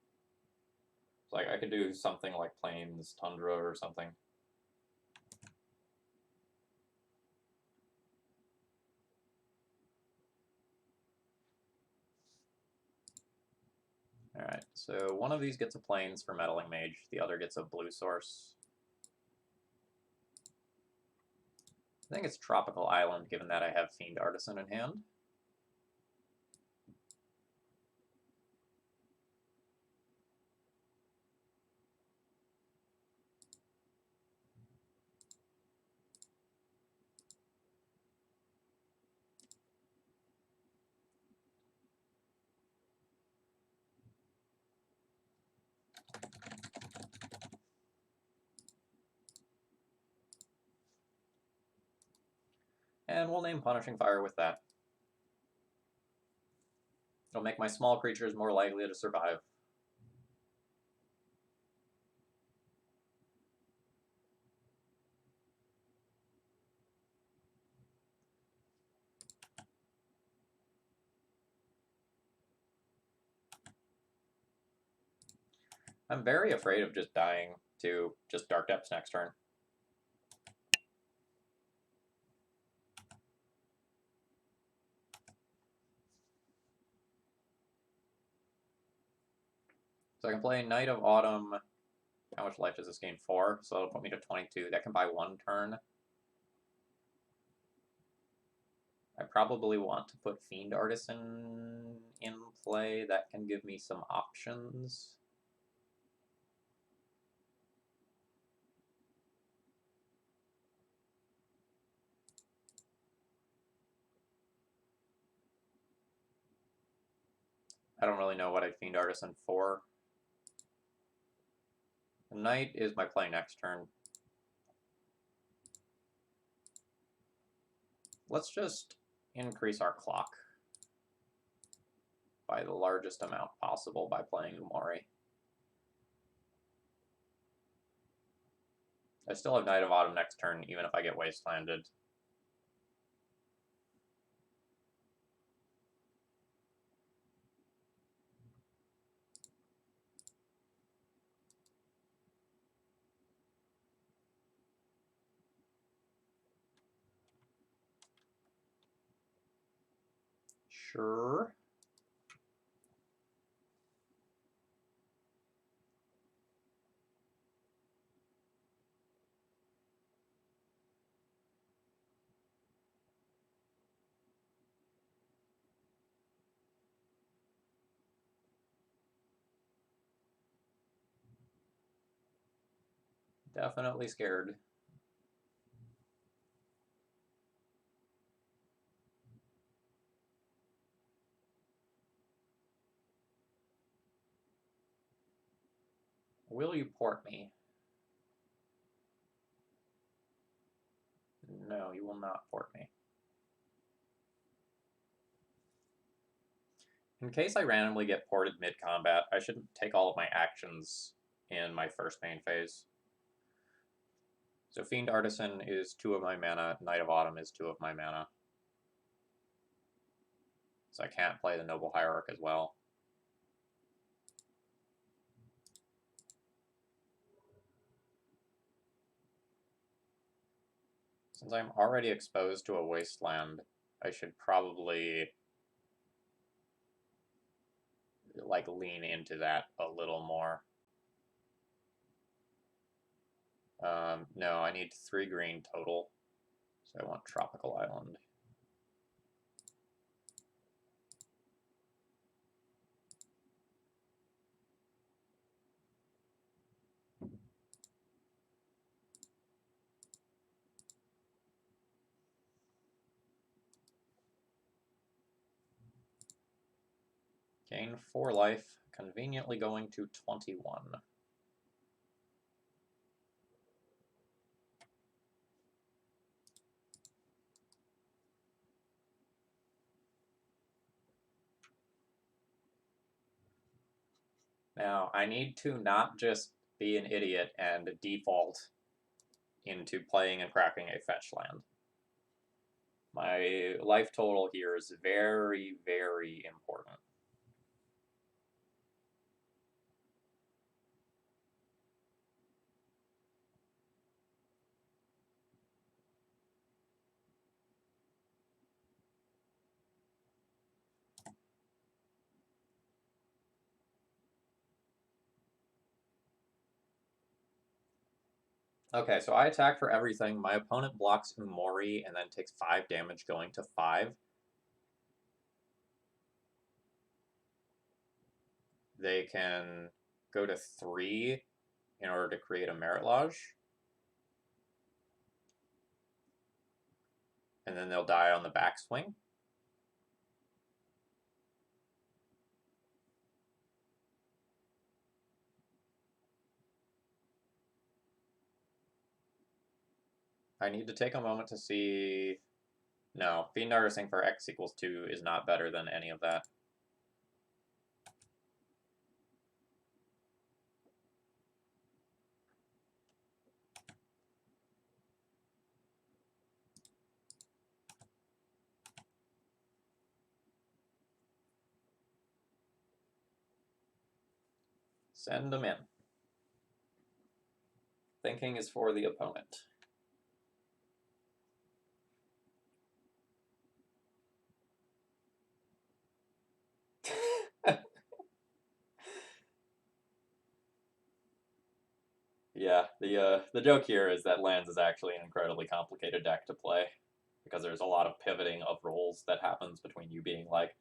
So I could do something like Plains Tundra or something. Alright, so one of these gets a Plains for Meddling Mage, the other gets a blue source. I think it's Tropical Island, given that I have Fiend Artisan in hand. And we'll name Punishing Fire with that. It'll make my small creatures more likely to survive. I'm very afraid of just dying to just Dark Depths next turn. So I can play Knight of Autumn. How much life does this gain? 4, so that'll put me to 22. That can buy 1 turn. I probably want to put Fiend Artisan in play. That can give me some options. I don't really know what I'd Fiend Artisan for. The Knight is my play next turn. Let's just increase our clock by the largest amount possible by playing Umori. I still have Knight of Autumn next turn, even if I get Wastelanded. Sure. Definitely scared. Will you port me? No, you will not port me. In case I randomly get ported mid-combat, I should take all of my actions in my first main phase. So Fiend Artisan is 2 of my mana, Knight of Autumn is 2 of my mana. So I can't play the Noble Hierarch as well. Since I'm already exposed to a wasteland, I should probably like lean into that a little more. No, I need 3 green total, so I want Tropical Island. Gain 4 life, conveniently going to 21. Now, I need to not just be an idiot and default into playing and cracking a fetch land. My life total here is very, very important. Okay, so I attack for everything. My opponent blocks Umori and then takes 5 damage going to 5. They can go to 3 in order to create a Merit Lodge. And then they'll die on the backswing. I need to take a moment to see... No, Fiend Artisting for X equals 2 is not better than any of that. Send them in. Thinking is for the opponent. Yeah, the joke here is that Lands is actually an incredibly complicated deck to play, because there's a lot of pivoting of roles that happens between you being like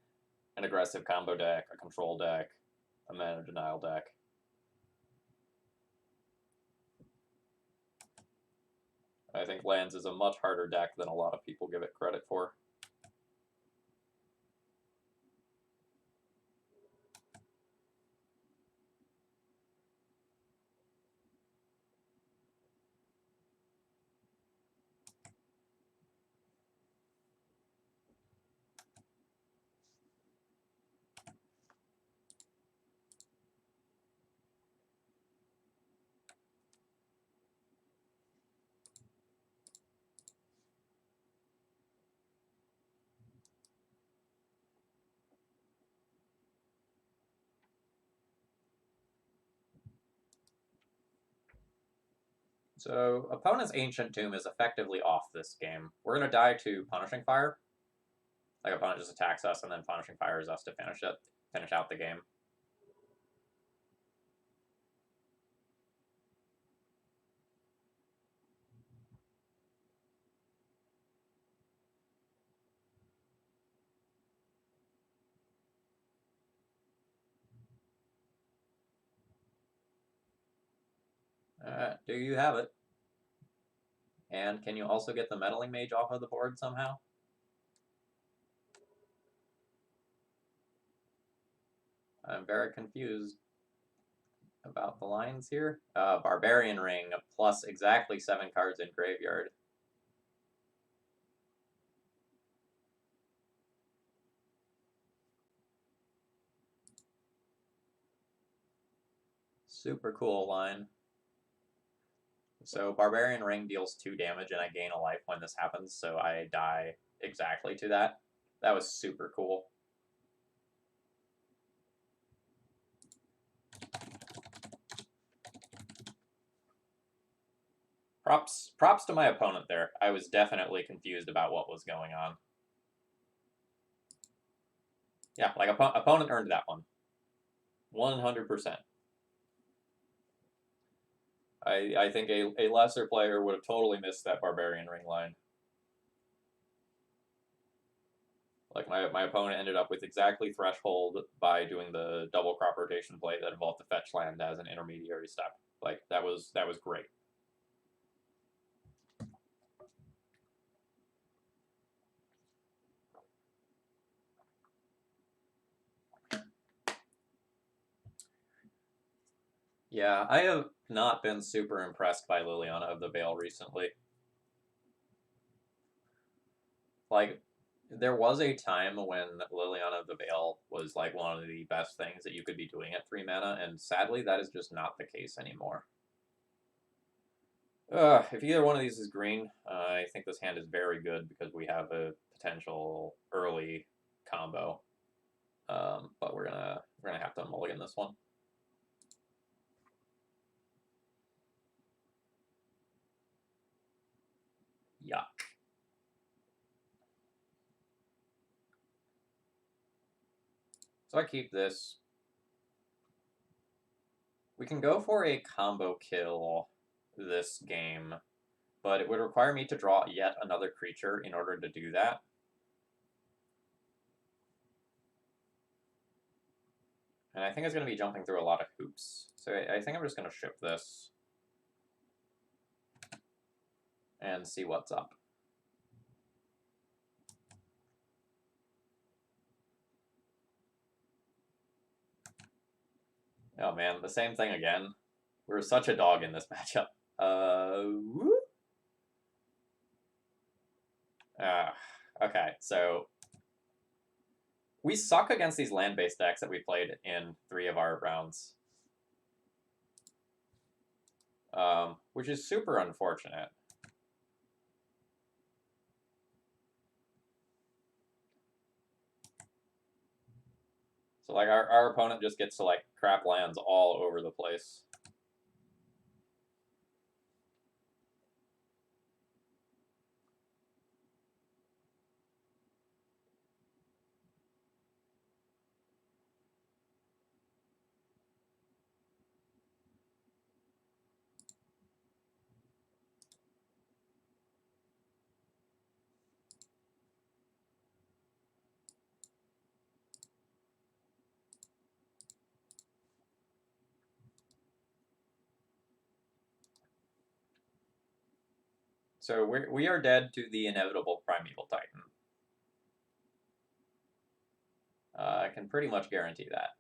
an aggressive combo deck, a control deck, a mana denial deck. I think Lands is a much harder deck than a lot of people give it credit for. So, opponent's Ancient Tomb is effectively off this game. We're going to die to Punishing Fire. Like, opponent just attacks us, and then Punishing Fires us to finish out the game. Do you have it? And can you also get the Meddling Mage off of the board somehow? I'm very confused about the lines here. Barbarian Ring, plus exactly 7 cards in Graveyard. Super cool line. So Barbarian Ring deals 2 damage and I gain a life when this happens, so I die exactly to that. That was super cool. Props to my opponent there. I was definitely confused about what was going on. Yeah, like opponent earned that one. 100%. I think a lesser player would have totally missed that barbarian ring line. Like my opponent ended up with exactly threshold by doing the double crop rotation play that involved the fetch land as an intermediary step. Like that was great. Yeah, I have not been super impressed by Liliana of the Veil recently. Like, there was a time when Liliana of the Veil was like one of the best things that you could be doing at 3 mana, and sadly that is just not the case anymore. If either one of these is green, I think this hand is very good because we have a potential early combo. But we're gonna have to mulligan this one. Yuck. So I keep this. We can go for a combo kill this game, but it would require me to draw yet another creature in order to do that. And I think it's going to be jumping through a lot of hoops. So I think I'm just going to ship this and see what's up. Oh man, the same thing again. We're such a dog in this matchup. Okay, so we suck against these land-based decks that we played in 3 of our rounds. Which is super unfortunate. So like our opponent just gets to like crap lands all over the place. So we are dead to the inevitable Primeval Titan. I can pretty much guarantee that.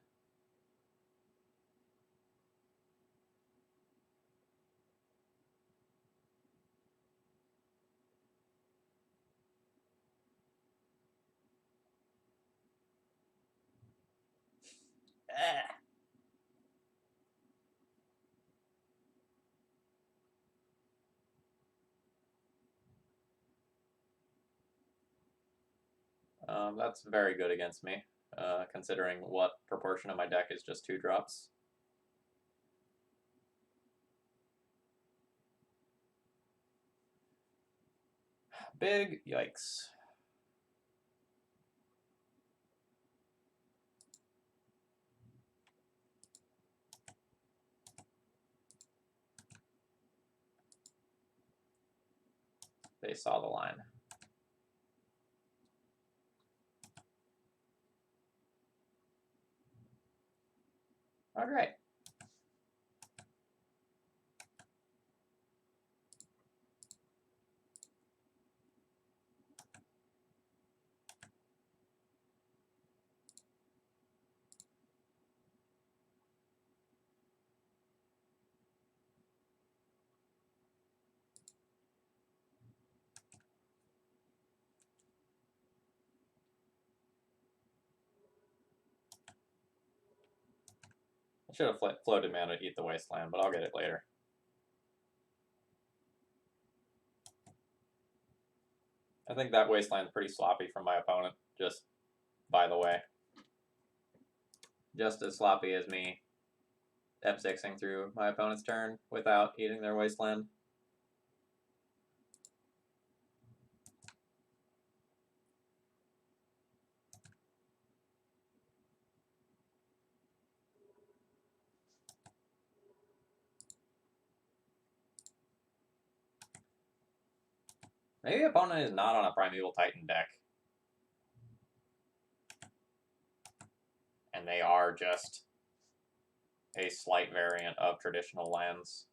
That's very good against me, considering what proportion of my deck is just 2 drops. Big yikes. They saw the line. All right. I should have floated mana to eat the wasteland, but I'll get it later. I think that wasteland's pretty sloppy from my opponent, just by the way. Just as sloppy as me F6ing through my opponent's turn without eating their wasteland. Maybe opponent is not on a Primeval Titan deck. And they are just a slight variant of traditional lands.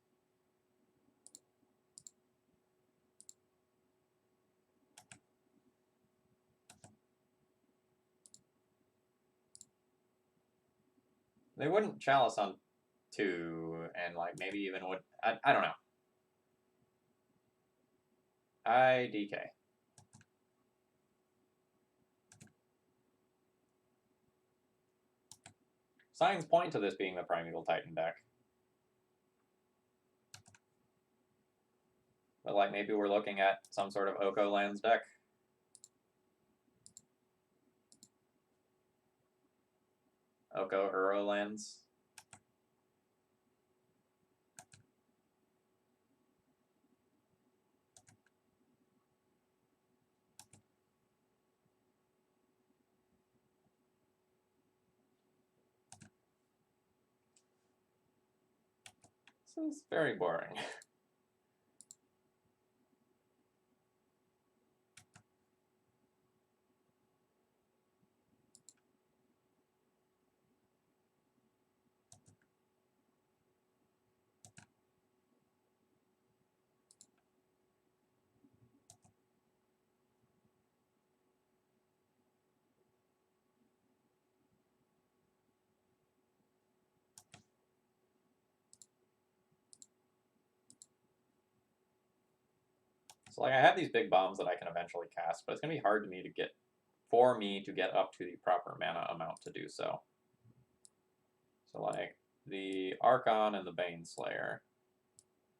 They wouldn't Chalice on 2, and like maybe even would... I don't know. IDK. Signs point to this being the Primeval Titan deck. But like maybe we're looking at some sort of Oko lands deck. Oko Uro lands. This is very boring. So like I have these big bombs that I can eventually cast, but it's gonna be hard for me to get up to the proper mana amount to do so. So like the Archon and the Baneslayer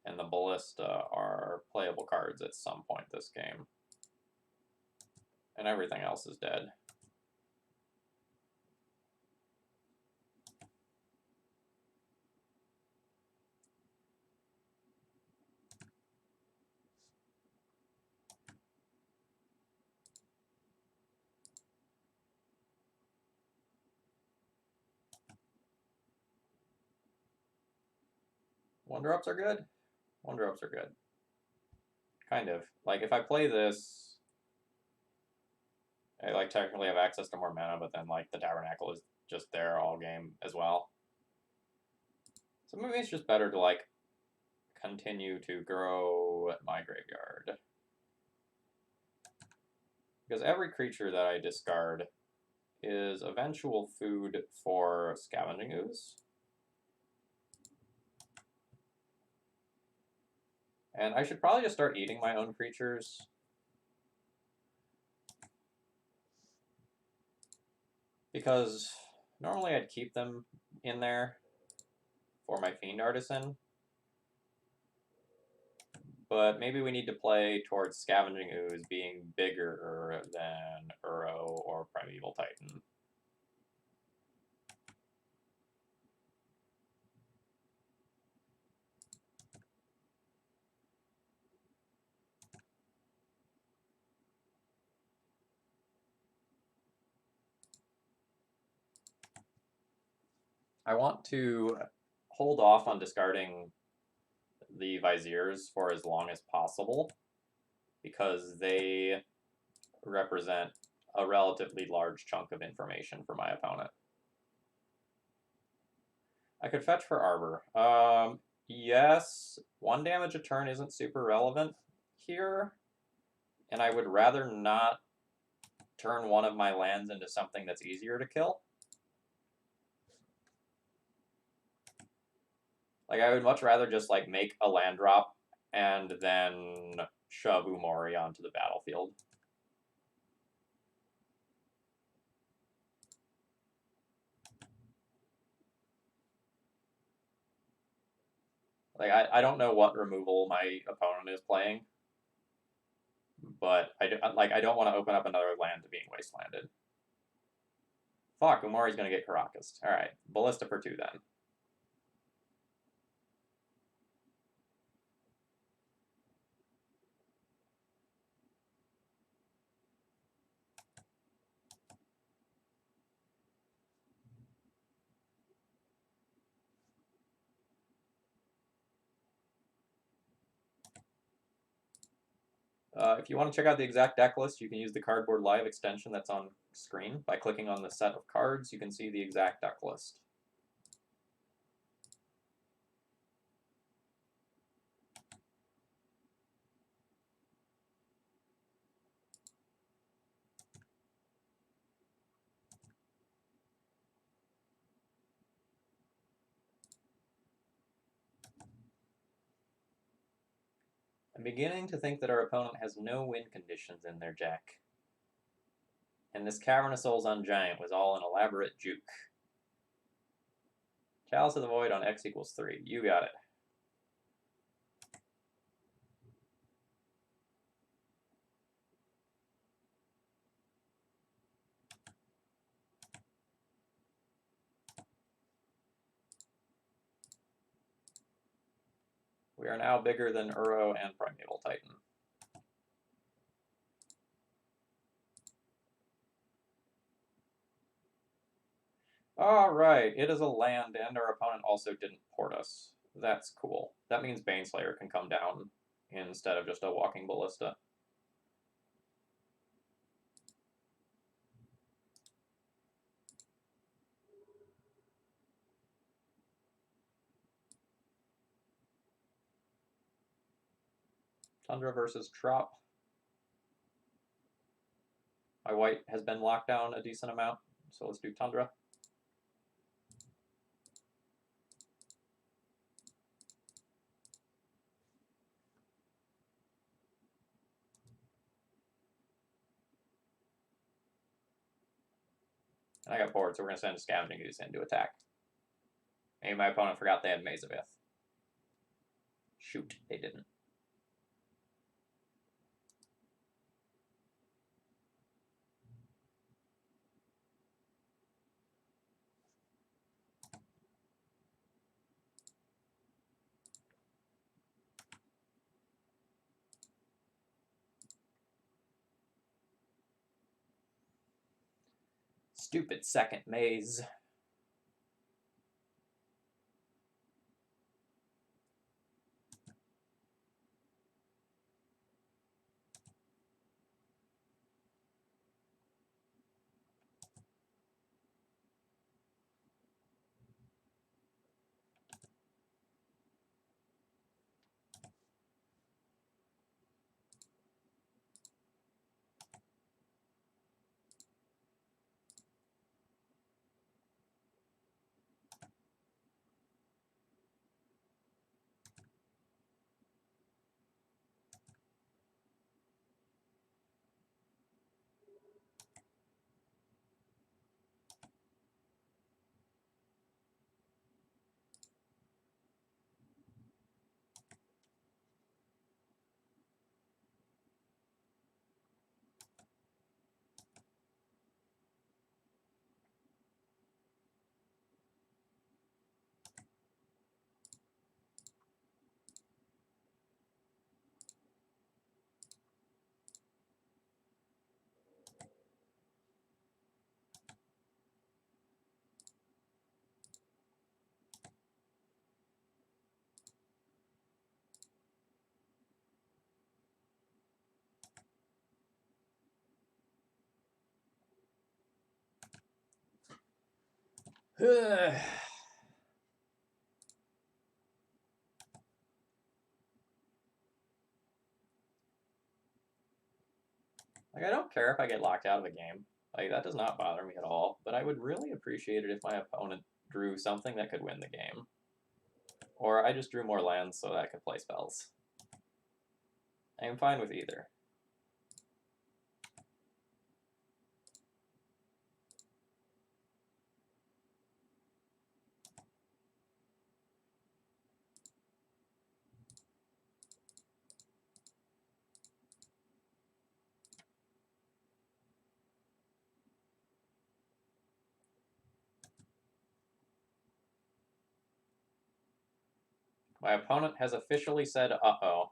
and the Ballista are playable cards at some point this game. And everything else is dead. Wonder-Ups are good? Wonder-Ups are good. Kind of. Like, if I play this, I, like, technically have access to more mana, but then, like, the Tabernacle is just there all game as well. So maybe it's just better to, like, continue to grow my graveyard. Because every creature that I discard is eventual food for Scavenging Ooze. And I should probably just start eating my own creatures. Because normally I'd keep them in there for my Fiend Artisan. But maybe we need to play towards Scavenging Ooze being bigger than Uro or Primeval Titan. I want to hold off on discarding the Viziers for as long as possible because they represent a relatively large chunk of information for my opponent. I could fetch for Arbor. Yes, 1 damage a turn isn't super relevant here, and I would rather not turn one of my lands into something that's easier to kill. Like, I would much rather just, like, make a land drop and then shove Umori onto the battlefield. Like, I don't know what removal my opponent is playing, but I don't want to open up another land to being wastelanded. Fuck, Umori's gonna get Caracas. Alright, Ballista for 2 then. If you want to check out the exact deck list, you can use the Cardboard Live extension that's on screen. By clicking on the set of cards, you can see the exact deck list. I'm beginning to think that our opponent has no win conditions in their deck. And this Cavernous Soul's Giant was all an elaborate juke. Chalice of the Void on X equals 3. You got it. We are now bigger than Uro and Primeval Titan. Alright, it is a land, and our opponent also didn't port us. That's cool. That means Baneslayer can come down instead of just a Walking Ballista. Tundra versus Trop. My white has been locked down a decent amount, so let's do Tundra. And I got bored, so we're going to send a Scavenging Ooze in to attack. Maybe my opponent forgot they had Maze of Ith. Shoot, they didn't. Stupid second maze. Like, I don't care if I get locked out of a game. Like, that does not bother me at all, but I would really appreciate it if my opponent drew something that could win the game. Or I just drew more lands so that I could play spells. I am fine with either. My opponent has officially said, uh-oh.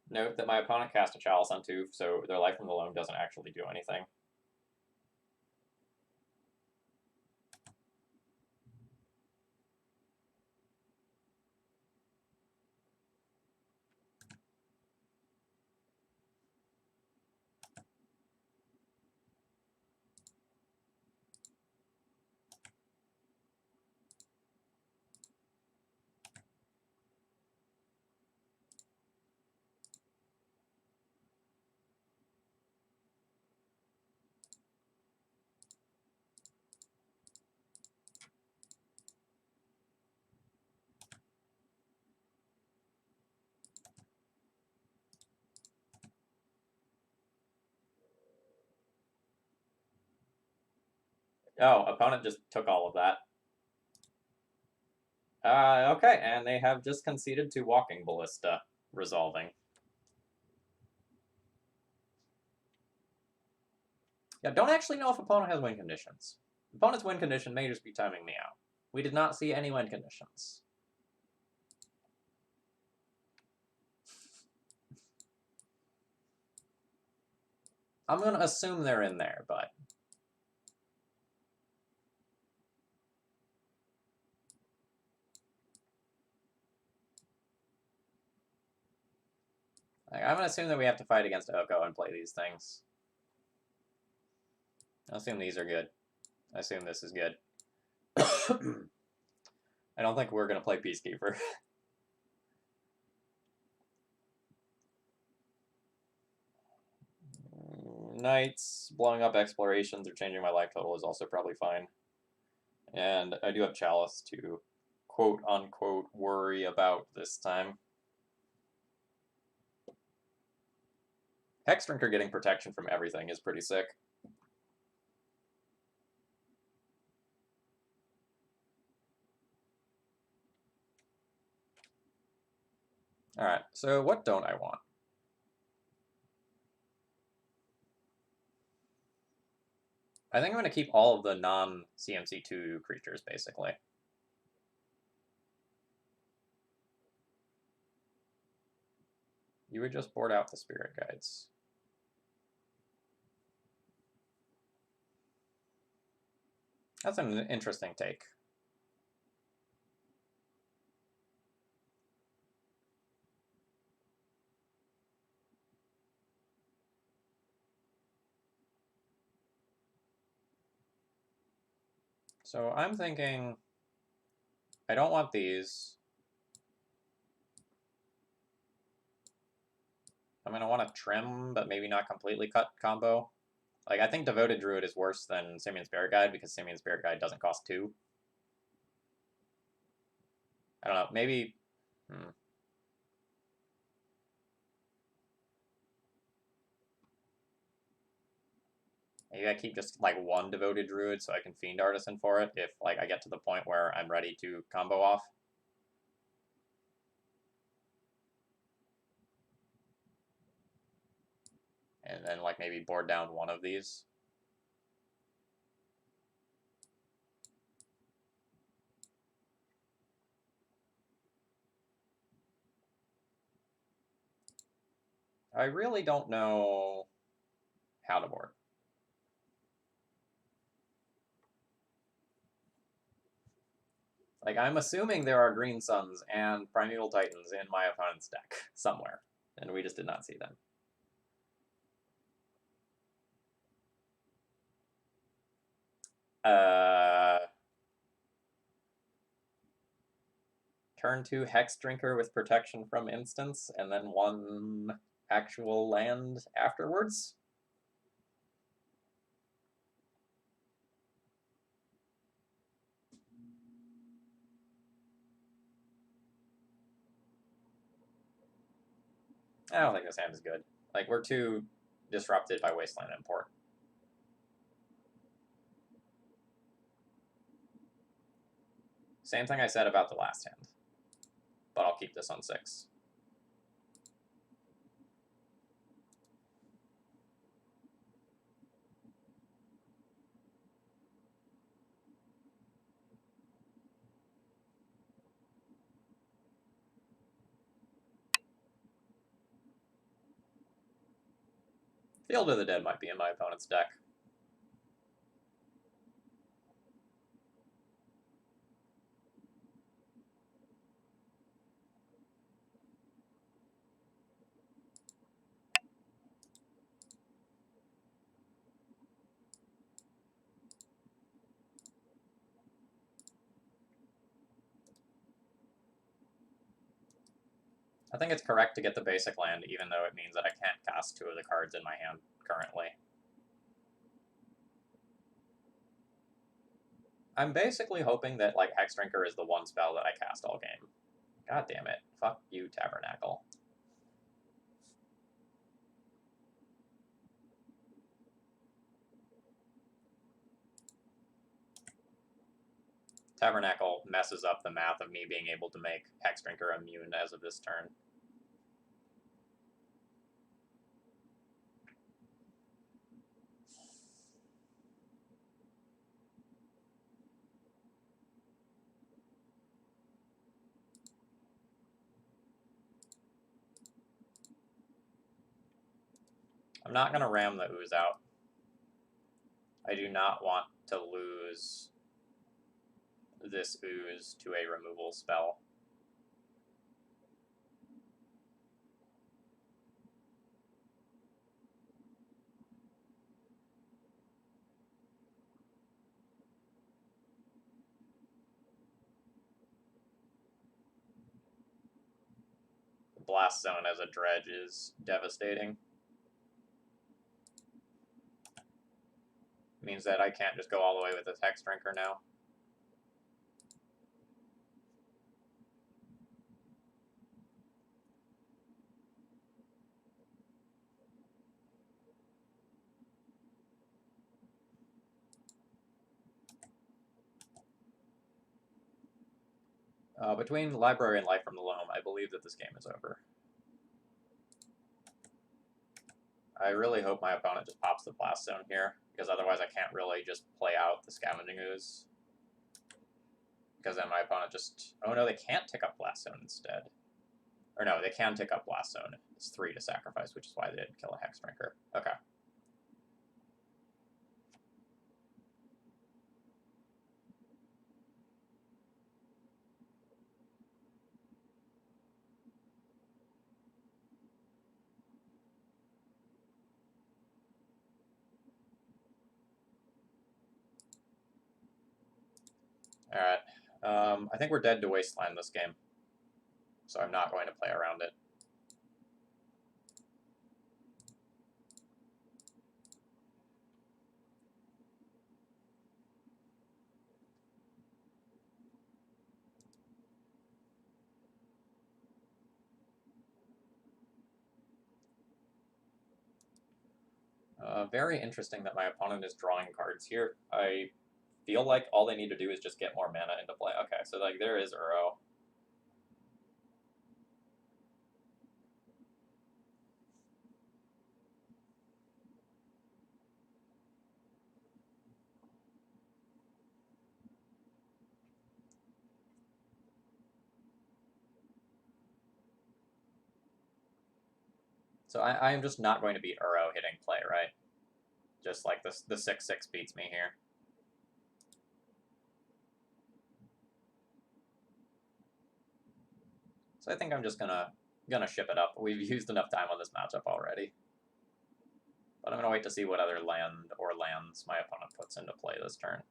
Note that my opponent cast a Chalice on 2, so their Life from the Loam doesn't actually do anything. Oh, opponent just took all of that. Okay, and they have just conceded to Walking Ballista, resolving. Yeah, don't actually know if opponent has win conditions. Opponent's win condition may just be timing me out. We did not see any win conditions. I'm going to assume they're in there, but... I'm going to assume that we have to fight against Oko and play these things. I assume these are good. I assume this is good. I don't think we're going to play Peacekeeper. Knights, blowing up explorations or changing my life total is also probably fine. And I do have Chalice to quote-unquote worry about this time. Hex Drinker getting protection from everything is pretty sick. Alright, so what don't I want? I think I'm going to keep all of the non-CMC2 creatures, basically. You would just board out the Spirit Guides. That's an interesting take. So I'm thinking I don't want these. I'm going to want to trim, but maybe not completely cut combo. Like, I think Devoted Druid is worse than Simian Spirit Guide because Simian Spirit Guide doesn't cost 2. I don't know, maybe... Maybe I keep just, like, one Devoted Druid so I can Fiend Artisan for it if, like, I get to the point where I'm ready to combo off. And then, like, maybe board down one of these. I really don't know how to board. Like, I'm assuming there are Green Suns and Primeval Titans in my opponent's deck somewhere, and we just did not see them. Turn 2 Hex Drinker with protection from instants, and then 1 actual land afterwards? I don't think this hand is good. Like, we're too disrupted by Wasteland Import. Same thing I said about the last hand. But I'll keep this on 6. Field of the Dead might be in my opponent's deck. I think it's correct to get the basic land, even though it means that I can't cast 2 of the cards in my hand currently. I'm basically hoping that, like, Hex Drinker is the one spell that I cast all game. God damn it. Fuck you, Tabernacle. Tabernacle messes up the math of me being able to make Hex Drinker immune as of this turn. I'm not going to ram the ooze out. I do not want to lose this ooze to a removal spell. Blast Zone as a dredge is devastating. Means that I can't just go all the way with this Hex Drinker now. Between Library and Life from the Loam, I believe that this game is over. I really hope my opponent just pops the Blast Zone here, because otherwise I can't really just play out the Scavenging Ooze. Because then my opponent just... Oh no, they can't tick up Blast Zone instead. Or no, they can tick up Blast Zone. It's 3 to sacrifice, which is why they didn't kill a Hex Drinker. Okay. Alright. I think we're dead to Wasteland this game. So I'm not going to play around it. Very interesting that my opponent is drawing cards here. I feel like all they need to do is just get more mana into play. Okay, so like there is Uro. So I am just not going to beat Uro hitting play, right? Just like this, the 6/6 beats me here. So I think I'm just gonna ship it up. We've used enough time on this matchup already. But I'm gonna wait to see what other land or lands my opponent puts into play this turn.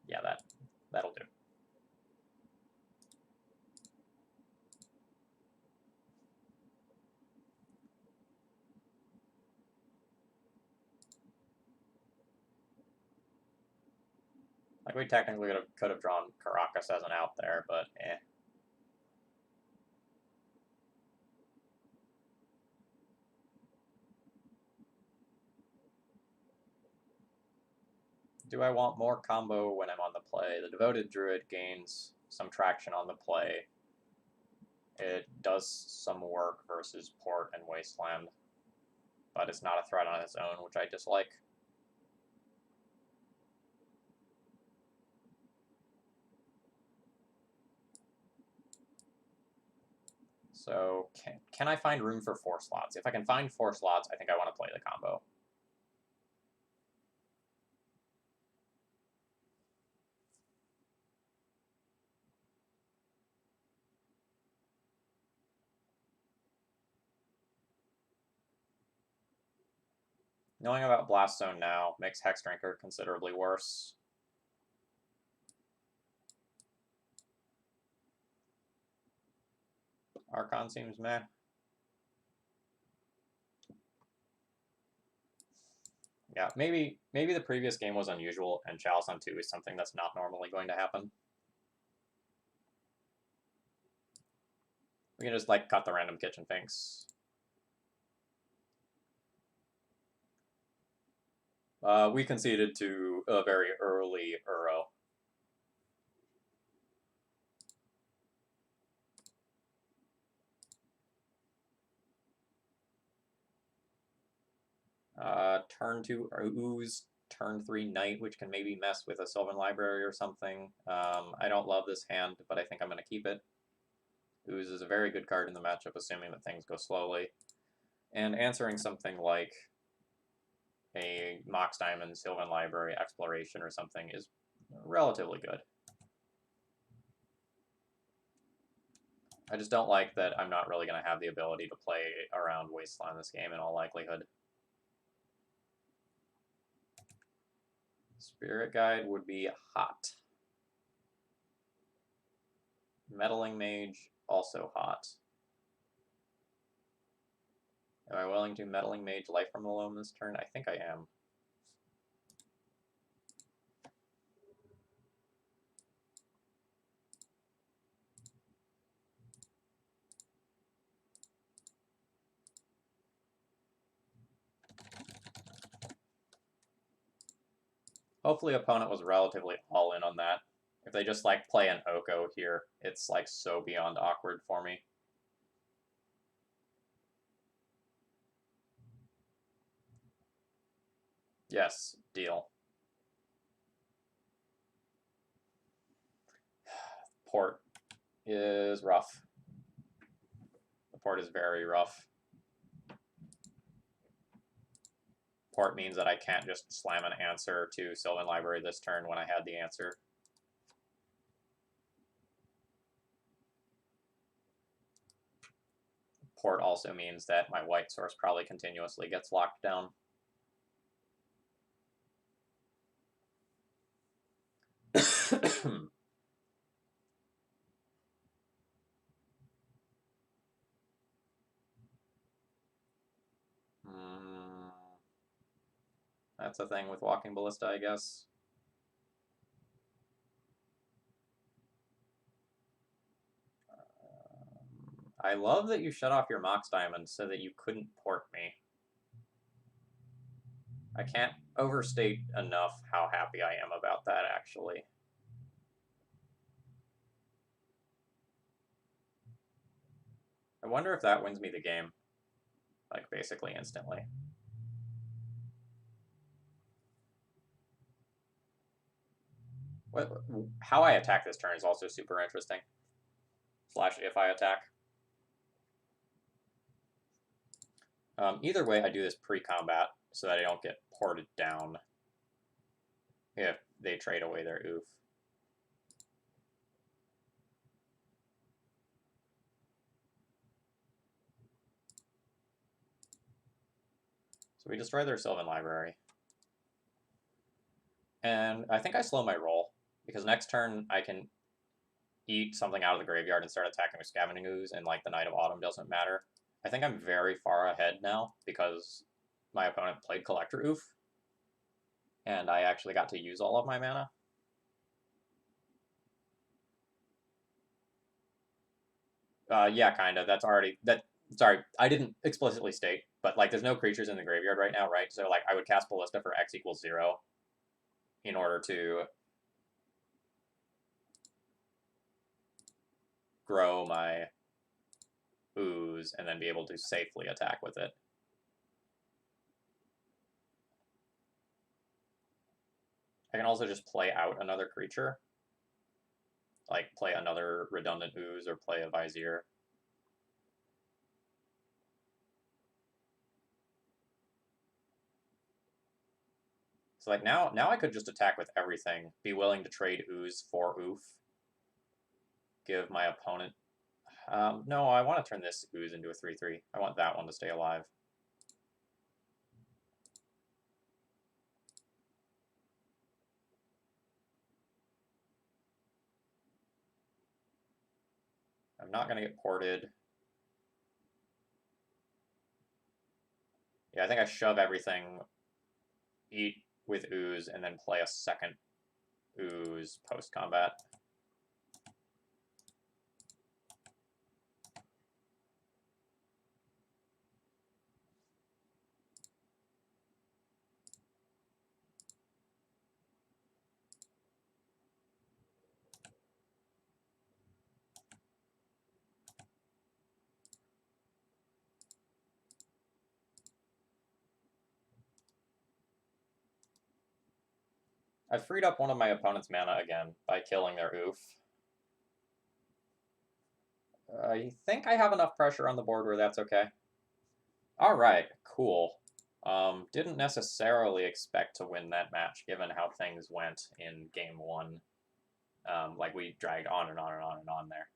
Yeah, that'll do. Like, we technically could have drawn Caracas as an out there, but eh. Do I want more combo when I'm on the play? The Devoted Druid gains some traction on the play. It does some work versus Port and Wasteland, but it's not a threat on its own, which I dislike. So can I find room for 4 slots? If I can find 4 slots, I think I want to play the combo. Knowing about Blast Zone now makes Hex Drinker considerably worse. Archon seems meh. Yeah, maybe the previous game was unusual, and Chalice on 2 is something that's not normally going to happen. We can just, like, cut the random kitchen finks. We conceded to a very early Uro. turn 2 ooze, turn 3 knight, which can maybe mess with a Sylvan Library or something. I don't love this hand, but I think I'm going to keep it. Ooze is a very good card in the matchup, assuming that things go slowly. And answering something like a Mox Diamond, Sylvan Library, Exploration, or something is relatively good. I just don't like that I'm not really going to have the ability to play around Wasteland this game in all likelihood. Spirit Guide would be hot. Meddling Mage, also hot. Am I willing to Meddling Mage Life from the Loam this turn? I think I am. Hopefully opponent was relatively all in on that. If they just like play an Oko here, it's like so beyond awkward for me. Yes, deal. Port is rough. The port is very rough. Port means that I can't just slam an answer to Sylvan Library this turn when I had the answer. Port also means that my white source probably continuously gets locked down. That's a thing with Walking Ballista, I guess. I love that you shut off your Mox Diamond so that you couldn't port me. I can't overstate enough how happy I am about that, actually. I wonder if that wins me the game, like, basically instantly. How I attack this turn is also super interesting. Slash if I attack. Either way, I do this pre-combat so that I don't get ported down if they trade away their oof. So we destroy their Sylvan Library. And I think I slow my roll, because next turn I can eat something out of the graveyard and start attacking with Scavenging Ooze, and like the Night of Autumn doesn't matter. I think I'm very far ahead now, because my opponent played Collector Oof, and I actually got to use all of my mana. Yeah, kind of. That's already... Sorry, I didn't explicitly state, but like there's no creatures in the graveyard right now, right? So like I would cast Ballista for X equals 0 in order to grow my ooze and then be able to safely attack with it. I can also just play out another creature, like play another redundant ooze or play a Vizier. So like now I could just attack with everything, be willing to trade ooze for oof, give my opponent... no, I want to turn this ooze into a 3/3. I want that one to stay alive. I'm not going to get ported. Yeah, I think I shove everything, eat with ooze, and then play a second ooze post-combat. I freed up one of my opponent's mana again by killing their oof. I think I have enough pressure on the board where that's okay. Alright, cool. Didn't necessarily expect to win that match, given how things went in game 1. Like, we dragged on and on and on and on there.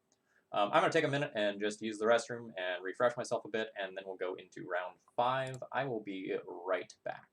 I'm going to take a minute and just use the restroom and refresh myself a bit, and then we'll go into round 5. I will be right back.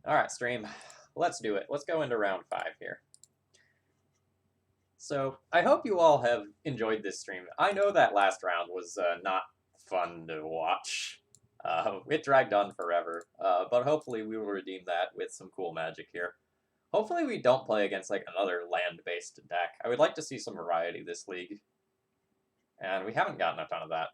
Alright, stream. Let's do it. Let's go into round 5 here. So, I hope you all have enjoyed this stream. I know that last round was not fun to watch. It dragged on forever, but hopefully we will redeem that with some cool magic here. Hopefully we don't play against like another land-based deck. I would like to see some variety this league. And we haven't gotten a ton of that.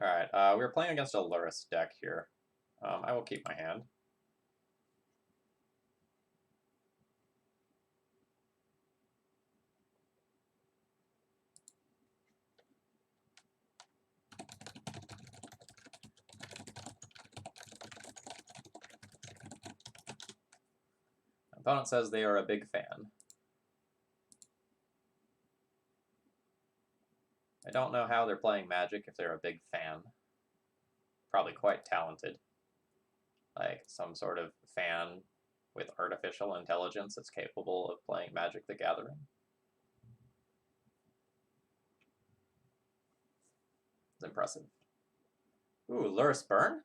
Alright, we're playing against a Luris deck here. I will keep my hand. Opponent says they are a big fan. I don't know how they're playing Magic if they're a big fan. Probably quite talented. Like some sort of fan with artificial intelligence that's capable of playing Magic the Gathering. It's impressive. Ooh, Luris Burn?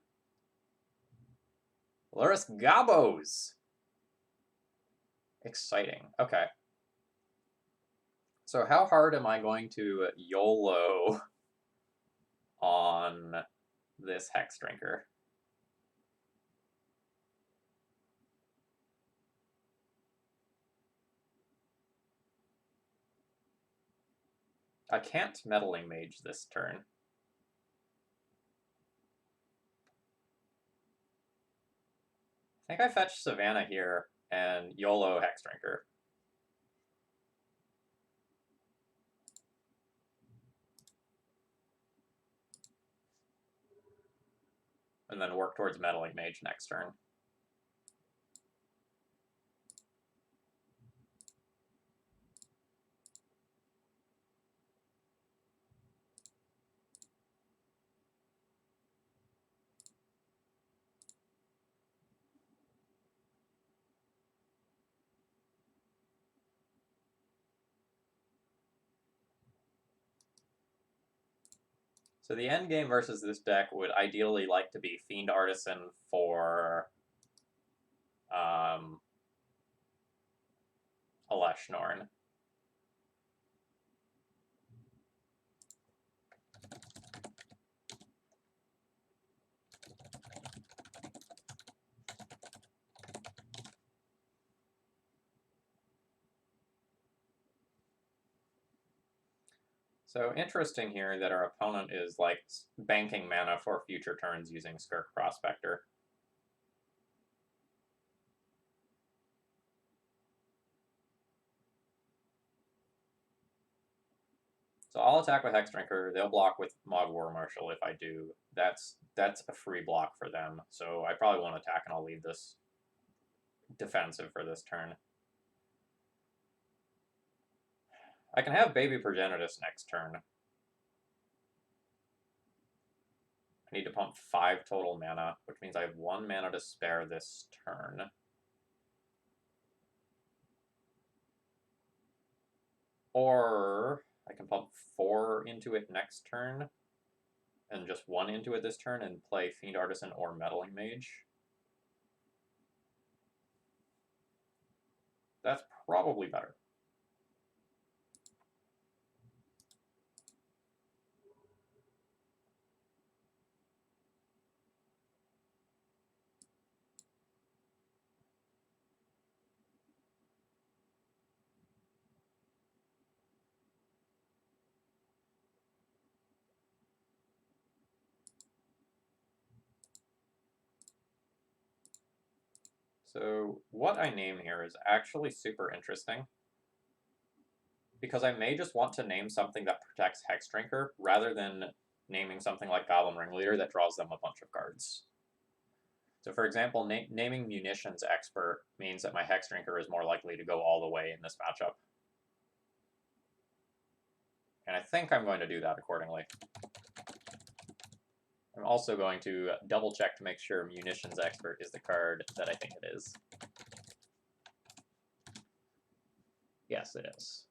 Luris Gabos! Exciting. Okay. So how hard am I going to YOLO on this Hex Drinker? I can't Meddling Mage this turn. I think I fetch Savannah here and YOLO Hex Drinker. and then work towards Meddling Mage next turn. So the end game versus this deck would ideally like to be Fiend Artisan for Aleshnorn. So interesting here that our opponent is like banking mana for future turns using Skirk Prospector. So I'll attack with Hexdrinker. They'll block with Mogg War Marshal if I do. That's a free block for them. So I probably won't attack, and I'll leave this defensive for this turn. I can have Baby Progenitus next turn. I need to pump 5 total mana, which means I have 1 mana to spare this turn. Or I can pump 4 into it next turn, and just 1 into it this turn, and play Fiend Artisan or Meddling Mage. That's probably better. So what I name here is actually super interesting, because I may just want to name something that protects Hexdrinker rather than naming something like Goblin Ringleader that draws them a bunch of cards. So for example, naming Munitions Expert means that my Hexdrinker is more likely to go all the way in this matchup. And I think I'm going to do that accordingly. I'm also going to double check to make sure Munitions Expert is the card that I think it is. Yes, it is.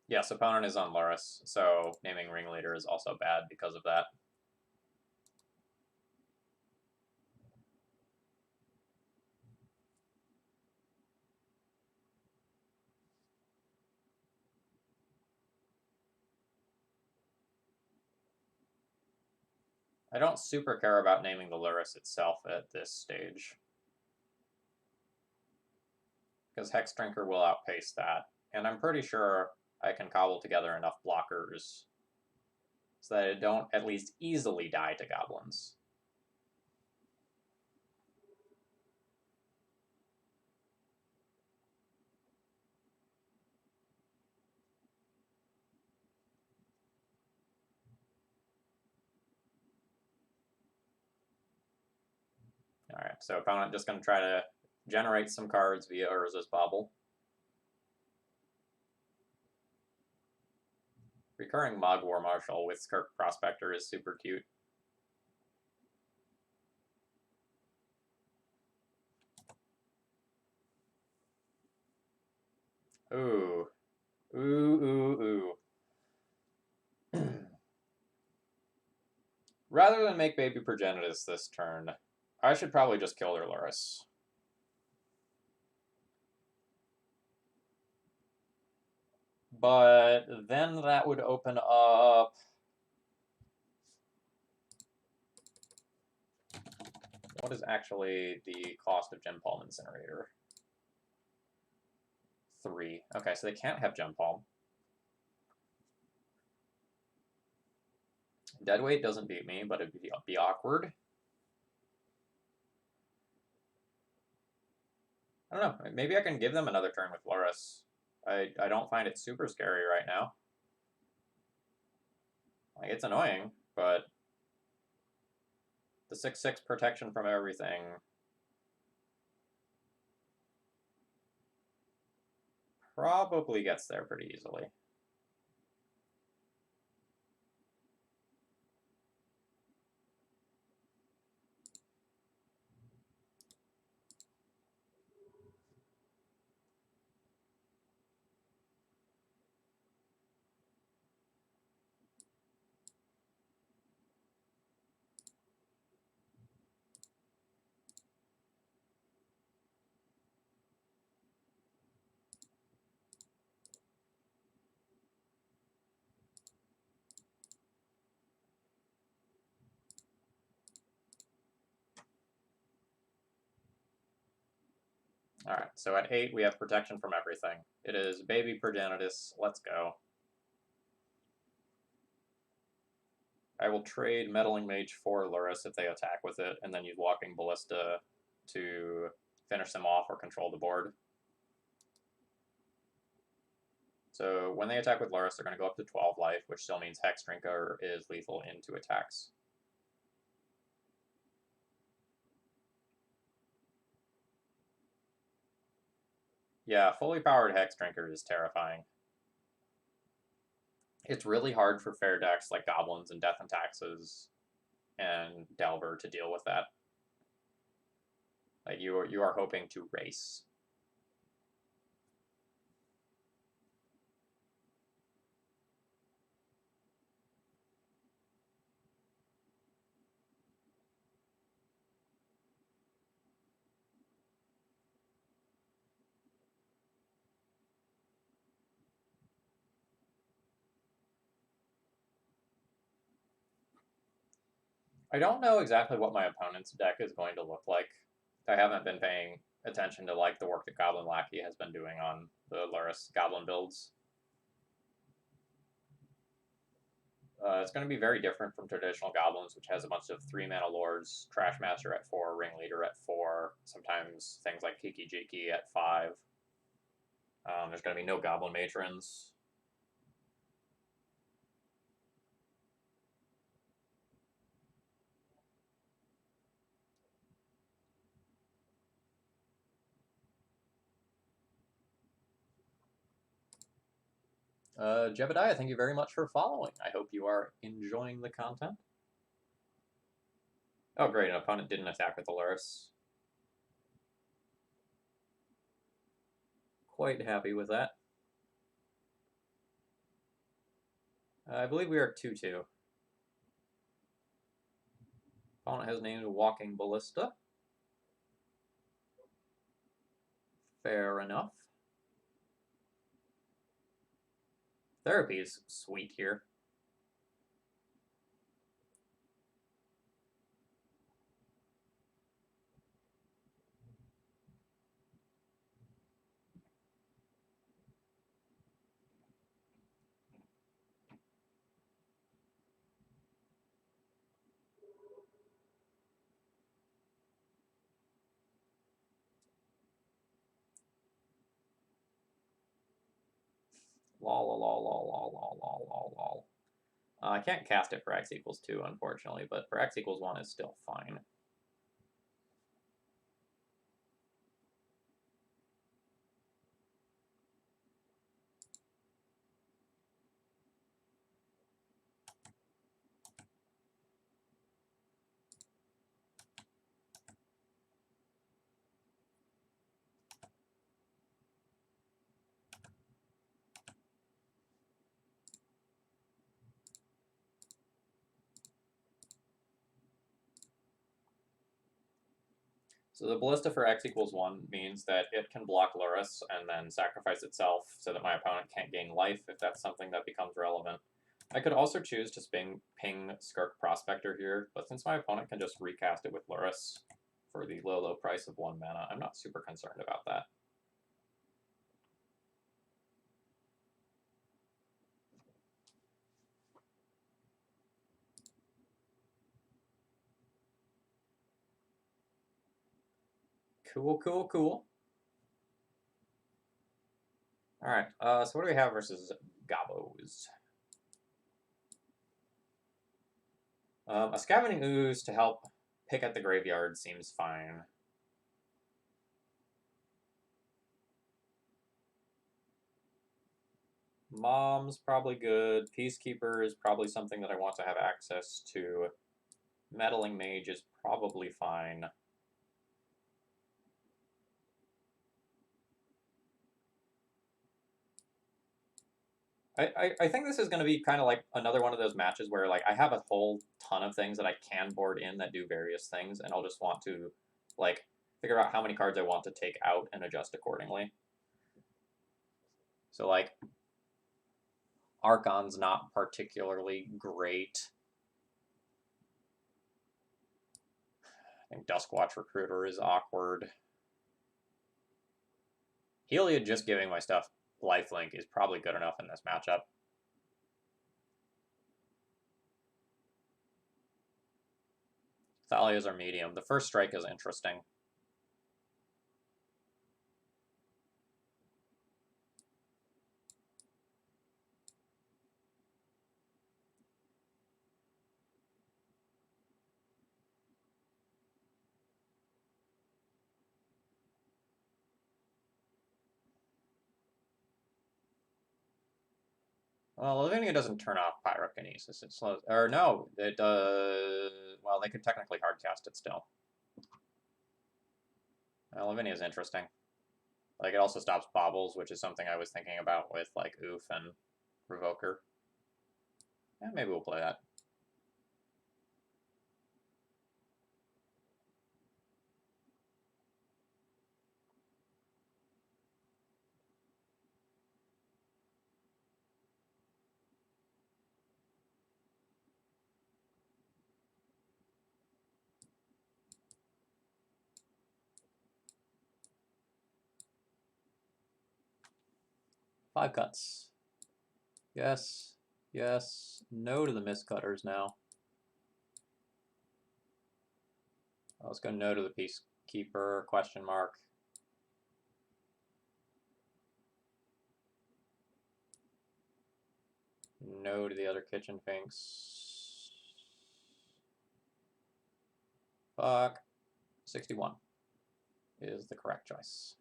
Yes, opponent is on Lurrus, so naming Ringleader is also bad because of that. I don't super care about naming the Lurrus itself at this stage, because Hexdrinker will outpace that, and I'm pretty sure I can cobble together enough blockers so that I don't at least easily die to goblins. Alright, so opponent just going to try to generate some cards via Urza's Bauble. Recurring Mogg War Marshal with Skirk Prospector is super cute. Ooh. Ooh, ooh, ooh. Rather than make Baby Progenitus this turn, I should probably just kill their Lurrus. But then that would open up... What is actually the cost of Gem Palm Incinerator? 3. Okay, so they can't have Gem Palm. Deadweight doesn't beat me, but it'd be awkward. I don't know. Maybe I can give them another turn with Loris. I don't find it super scary right now. Like, it's annoying, but the 6/6 protection from everything probably gets there pretty easily. Alright, so at 8 we have protection from everything. It is Baby Progenitus. Let's go. I will trade Meddling Mage for Luris if they attack with it, and then use Walking Ballista to finish them off or control the board. So when they attack with Luris, they're going to go up to 12 life, which still means Hex Drinker is lethal into attacks. Yeah, fully powered Hex Drinker is terrifying. It's really hard for fair decks like Goblins and Death and Taxes and Delver to deal with that. Like, you are hoping to race. I don't know exactly what my opponent's deck is going to look like. I haven't been paying attention to like the work that Goblin Lackey has been doing on the Luris Goblin builds. It's going to be very different from traditional Goblins, which has a bunch of 3-mana lords, Trash Master at 4, Ringleader at 4, sometimes things like Kiki Jiki at 5. There's going to be no Goblin Matrons. Jebediah, thank you very much for following. I hope you are enjoying the content. Oh, great, an opponent didn't attack with the Luris. Quite happy with that. I believe we are 2-2. Opponent has named Walking Ballista. Fair enough. Therapy is sweet here. Lol, lol, lol, lol, lol, lol, lol, lol. I can't cast it for x equals 2, unfortunately, but for x equals 1 is still fine. So the Ballista for x equals 1 means that it can block Luris and then sacrifice itself so that my opponent can't gain life if that's something that becomes relevant. I could also choose to ping Skirk Prospector here, but since my opponent can just recast it with Luris for the low, low price of 1 mana, I'm not super concerned about that. Cool, cool, cool. Alright, so what do we have versus Gabos? A Scavenging Ooze to help pick at the graveyard seems fine. Mom's probably good. Peacekeeper is probably something that I want to have access to. Meddling Mage is probably fine. I think this is going to be kind of like another one of those matches where like I have a whole ton of things that I can board in that do various things, and I'll just want to like figure out how many cards I want to take out and adjust accordingly. So like Archon's not particularly great. I think Duskwatch Recruiter is awkward. Heliod just giving my stuff lifelink is probably good enough in this matchup. Thalias are medium. The first strike is interesting. Well, Lavinia doesn't turn off Pyrokinesis. It slows... Or no, it does... Well, they could technically hardcast it still. Well, Lavinia is interesting. Like, it also stops bobbles, which is something I was thinking about with, like, Oof and Revoker. Yeah, maybe we'll play that. Five cuts. Yes. Yes. No to the miscutters now. Let's go no to the Peacekeeper, question mark. No to the other Kitchen Finks. Fuck. 61 is the correct choice.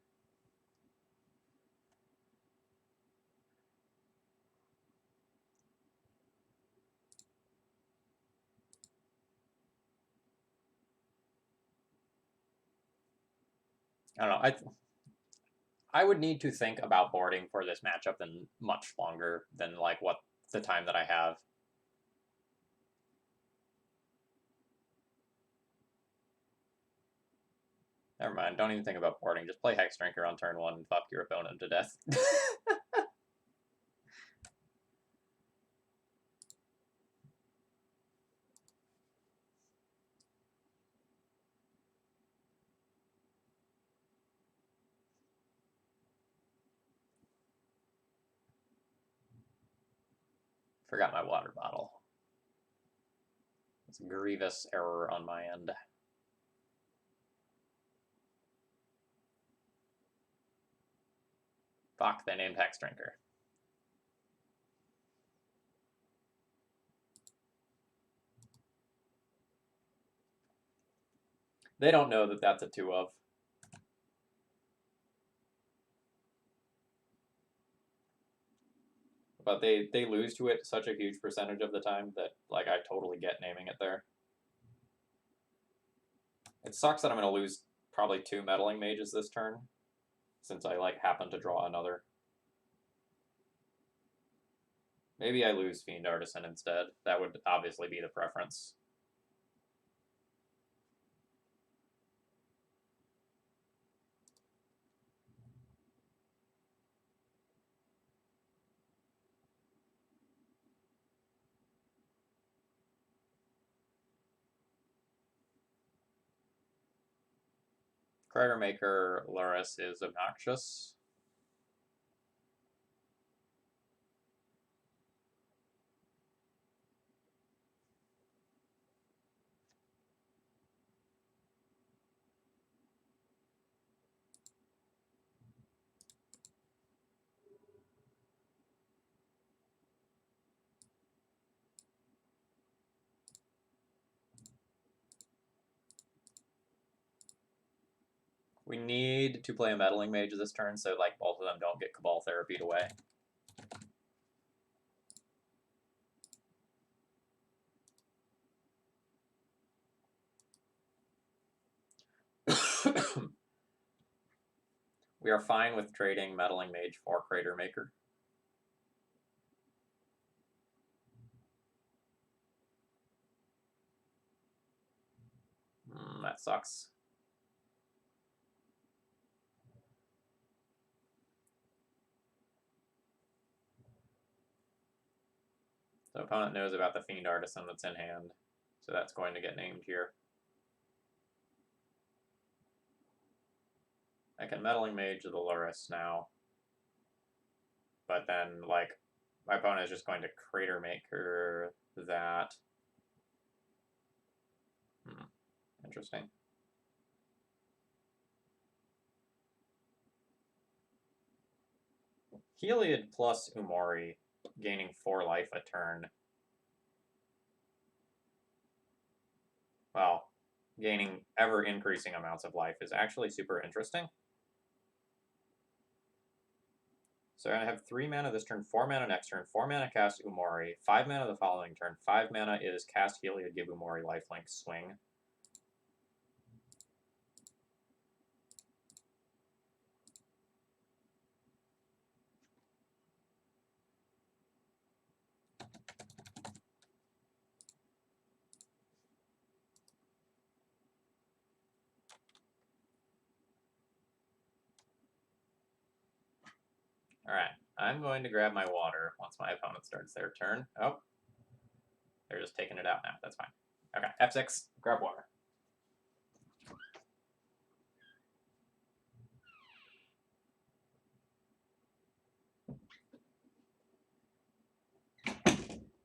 I don't know. I would need to think about boarding for this matchup in much longer than like what the time that I have. Never mind. Don't even think about boarding. Just play Hex Drinker on turn 1 and fuck your opponent to death. Forgot my water bottle. It's a grievous error on my end. Fuck, they named Hex Drinker. They don't know that that's a 2 of. But they lose to it such a huge percentage of the time that like I totally get naming it there. It sucks that I'm going to lose probably 2 Meddling Mages this turn, since I like happen to draw another. Maybe I lose Fiend Artisan instead. That would obviously be the preference. Crater Maker Loris is obnoxious. We need to play a Meddling Mage this turn, so like both of them don't get Cabal Therapied away. We are fine with trading Meddling Mage for Crater Maker. That sucks. The opponent knows about the Fiend Artisan that's in hand, so that's going to get named here. I can Meddling Mage the Luris now, but then, like, my opponent is just going to Crater Maker that. Interesting. Heliod plus Umori, gaining 4 life a turn. Well, gaining ever-increasing amounts of life is actually super interesting. So I'm going to have 3 mana this turn, 4 mana next turn, 4 mana cast Umori, 5 mana the following turn, 5 mana is cast Heliod, give Umori lifelink, swing. Alright, I'm going to grab my water once my opponent starts their turn. Oh, they're just taking it out now. That's fine. Okay, F6, grab water.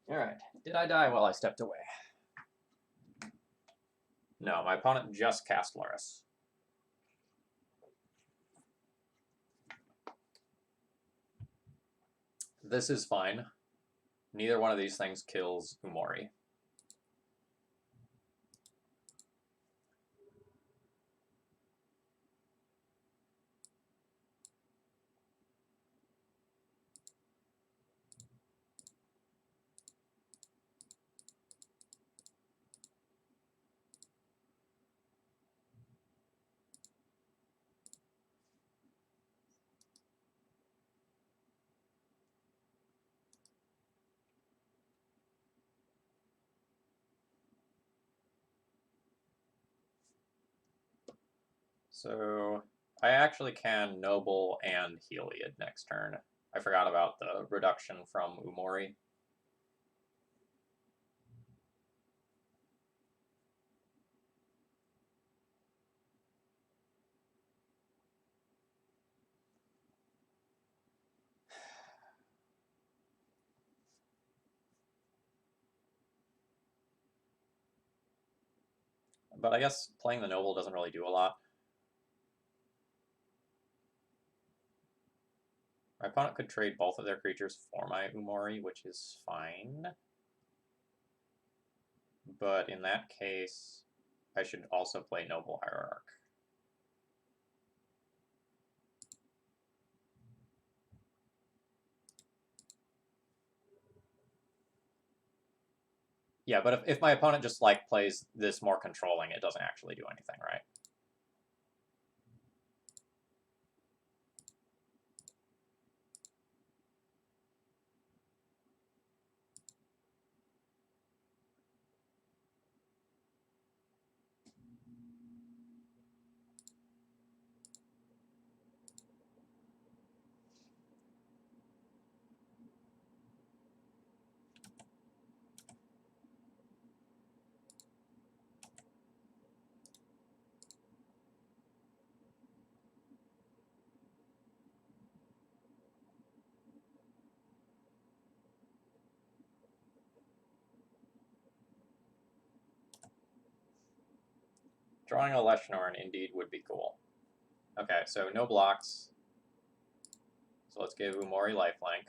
Alright, did I die while I stepped away? No, my opponent just cast Luris. This is fine. Neither one of these things kills Umori. So I actually can Noble and Heliod next turn. I forgot about the reduction from Umori. But I guess playing the Noble doesn't really do a lot. My opponent could trade both of their creatures for my Umori, which is fine. But in that case, I should also play Noble Hierarch. Yeah, but if my opponent just, like, plays this more controlling, it doesn't actually do anything, right? Drawing a Leshnorn indeed would be cool. Okay, so no blocks. So let's give Umori lifelink.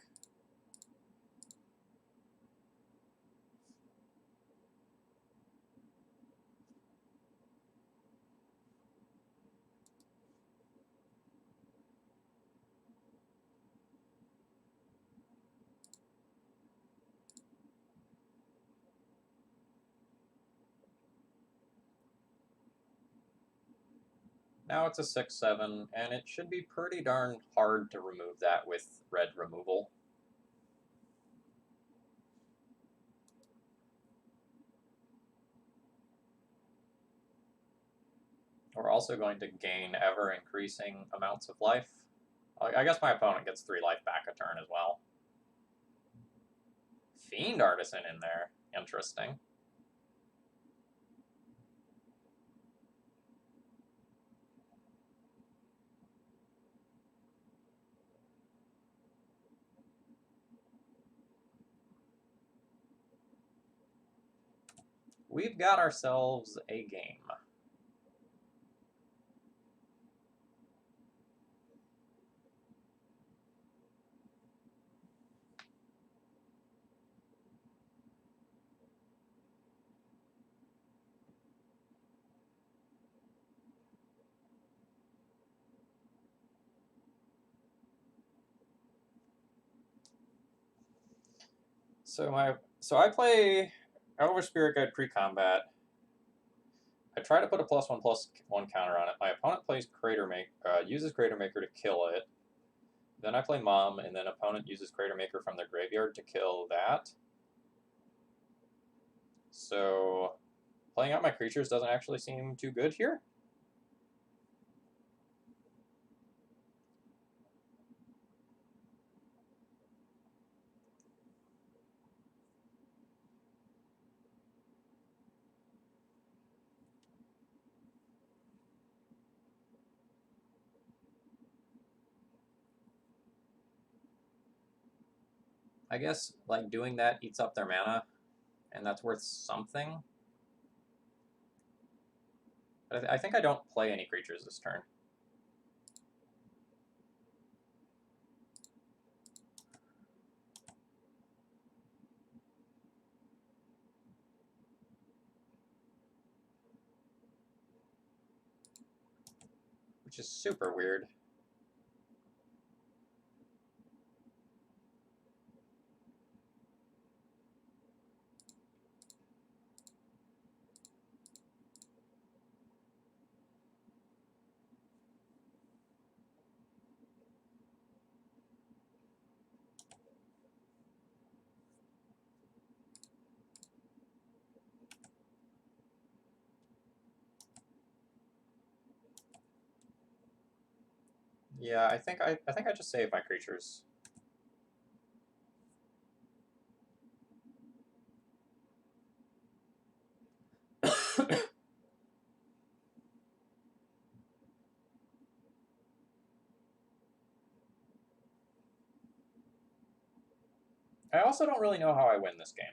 Now it's a 6/7, and it should be pretty darn hard to remove that with red removal. We're also going to gain ever-increasing amounts of life. I guess my opponent gets 3 life back a turn as well. Fiend Artisan in there. Interesting. We've got ourselves a game. So I play Elder Spirit Guide pre-combat. I try to put a +1/+1 counter on it. My opponent plays uses Crater Maker to kill it. Then I play Mom, and then opponent uses Crater Maker from their graveyard to kill that. So playing out my creatures doesn't actually seem too good here. I guess like doing that eats up their mana, and that's worth something. But I think I don't play any creatures this turn. Which is super weird. Yeah, I think I just save my creatures. I also don't really know how I win this game.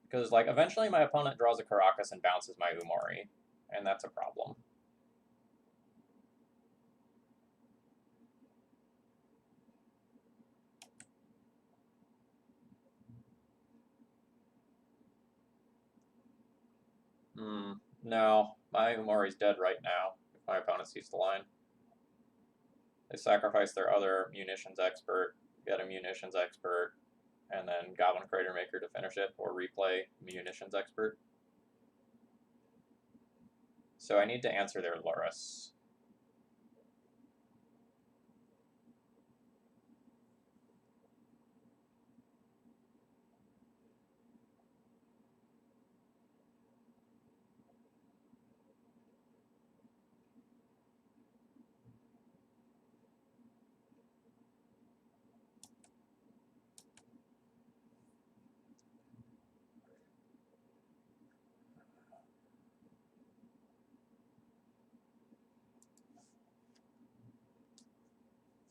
Because, like, eventually my opponent draws a Caracas and bounces my Umori, and that's a problem. No, my Umori's dead right now, if my opponent sees the line. They sacrifice their other Munitions Expert, get a Munitions Expert, and then Goblin Crater Maker to finish it, or replay Munitions Expert. So I need to answer their Loris.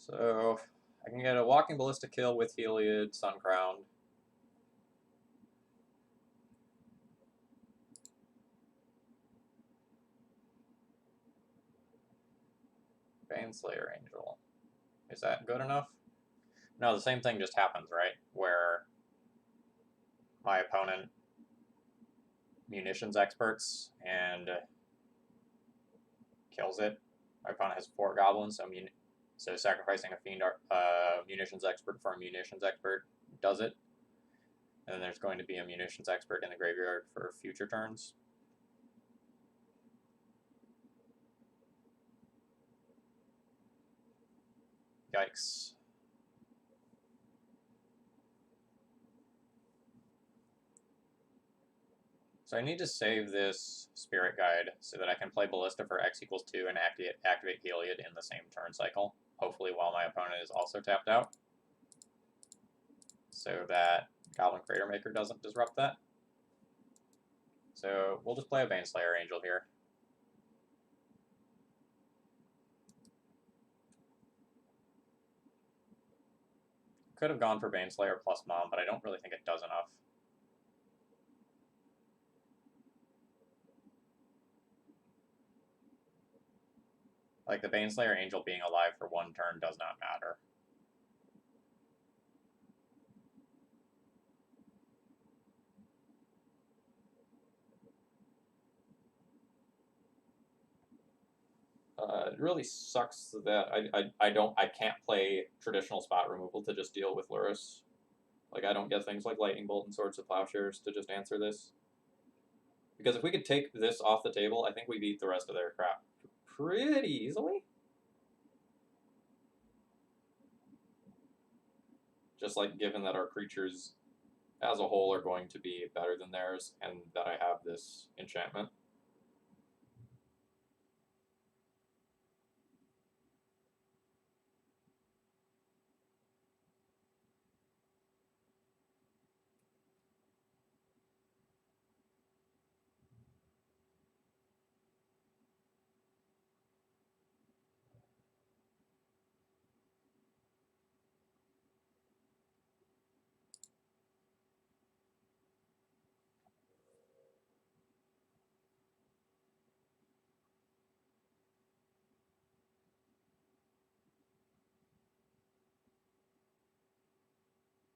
So I can get a Walking Ballista kill with Heliod, Suncrowned. Baneslayer Angel. Is that good enough? No, the same thing just happens, right? Where my opponent Munitions Experts and kills it. My opponent has 4 goblins, so sacrificing a Munitions Expert for a Munitions Expert does it. And then there's going to be a Munitions Expert in the graveyard for future turns. Yikes. So I need to save this Spirit Guide so that I can play Ballista for X equals 2 and activate Heliod in the same turn cycle, hopefully while my opponent is also tapped out, so that Goblin Crater Maker doesn't disrupt that. So we'll just play a Baneslayer Angel here. Could have gone for Baneslayer plus Mom, but I don't really think it does enough. Like, the Baneslayer Angel being alive for one turn does not matter. It really sucks that I can't play traditional spot removal to just deal with Lurrus. Like, I don't get things like Lightning Bolt and Swords of Plowshares to just answer this. Because if we could take this off the table, I think we beat the rest of their crap pretty easily. Just like given that our creatures as a whole are going to be better than theirs, and that I have this enchantment.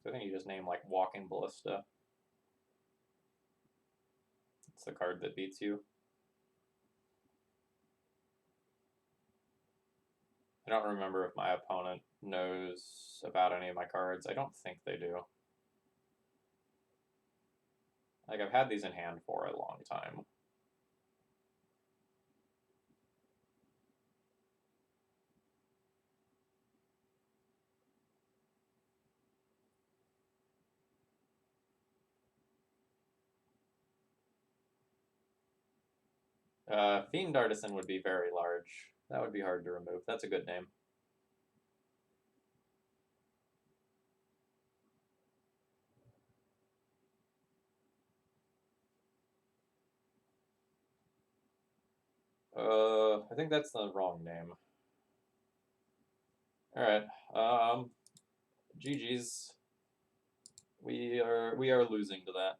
So I think you just name like Walking Ballista. It's the card that beats you. I don't remember if my opponent knows about any of my cards. I don't think they do. Like, I've had these in hand for a long time. Fiend Artisan would be very large. That would be hard to remove. That's a good name. I think that's the wrong name. Alright, GG's. We are losing to that.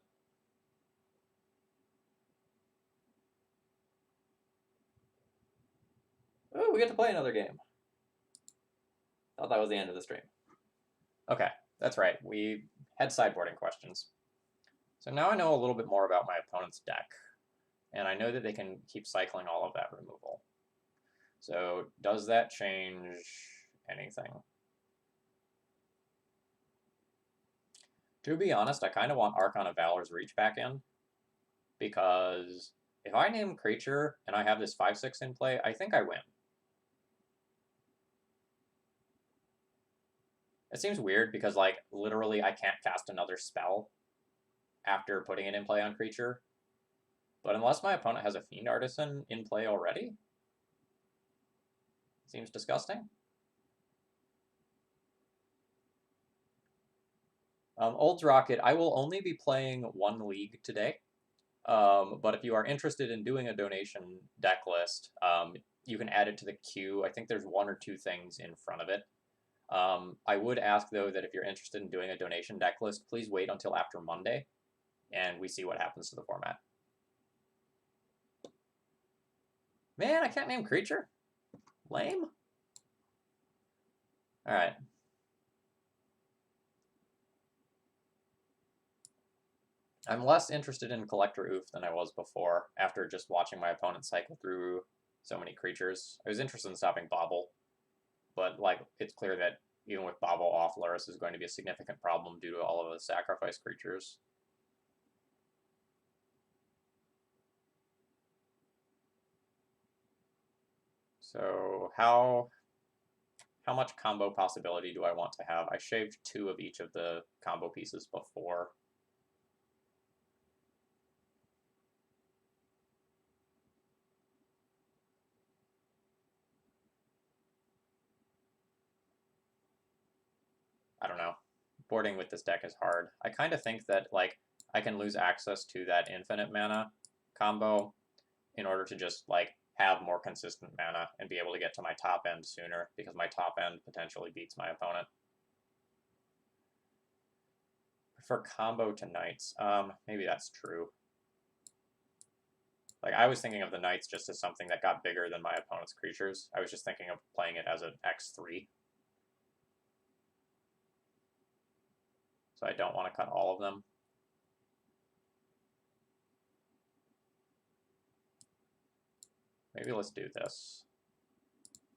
Oh, we get to play another game. Thought that was the end of the stream. Okay, that's right. We had sideboarding questions. So now I know a little bit more about my opponent's deck, and I know that they can keep cycling all of that removal. So does that change anything? To be honest, I kind of want Archon of Valor's Reach back in, because if I name creature and I have this 5/6 in play, I think I win. It seems weird because, like, literally I can't cast another spell after putting it in play on creature. But unless my opponent has a Fiend Artisan in play already, seems disgusting. Olds Rocket, I will only be playing one league today. But if you are interested in doing a donation deck list, you can add it to the queue. I think there's one or two things in front of it. I would ask, though, that if you're interested in doing a donation deck list, please wait until after Monday, and we see what happens to the format. Man, I can't name creature? Lame? Alright. I'm less interested in Collector Oof than I was before, after just watching my opponent cycle through so many creatures. I was interested in stopping Bobble, but, like, it's clear that even with Bobble off, Lurrus is going to be a significant problem due to all of the sacrifice creatures. So how How much combo possibility do I want to have? I shaved 2 of each of the combo pieces before. I don't know. Boarding with this deck is hard. I kind of think that, like, I can lose access to that infinite mana combo in order to just, like, have more consistent mana and be able to get to my top end sooner, because my top end potentially beats my opponent. For combo to knights, maybe that's true. Like, I was thinking of the knights just as something that got bigger than my opponent's creatures. I was just thinking of playing it as an X3. So I don't want to cut all of them. Maybe let's do this.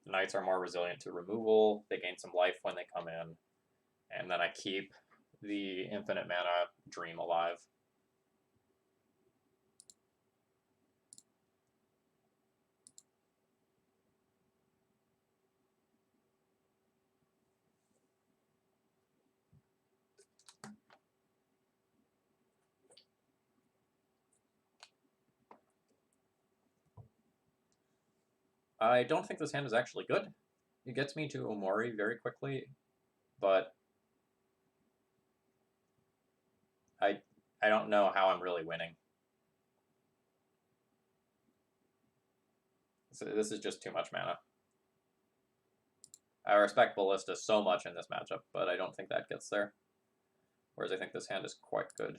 The knights are more resilient to removal. They gain some life when they come in. And then I keep the infinite mana dream alive. I don't think this hand is actually good. It gets me to Umori very quickly, but I don't know how I'm really winning. So this is just too much mana. I respect Ballista so much in this matchup, but I don't think that gets there. Whereas I think this hand is quite good.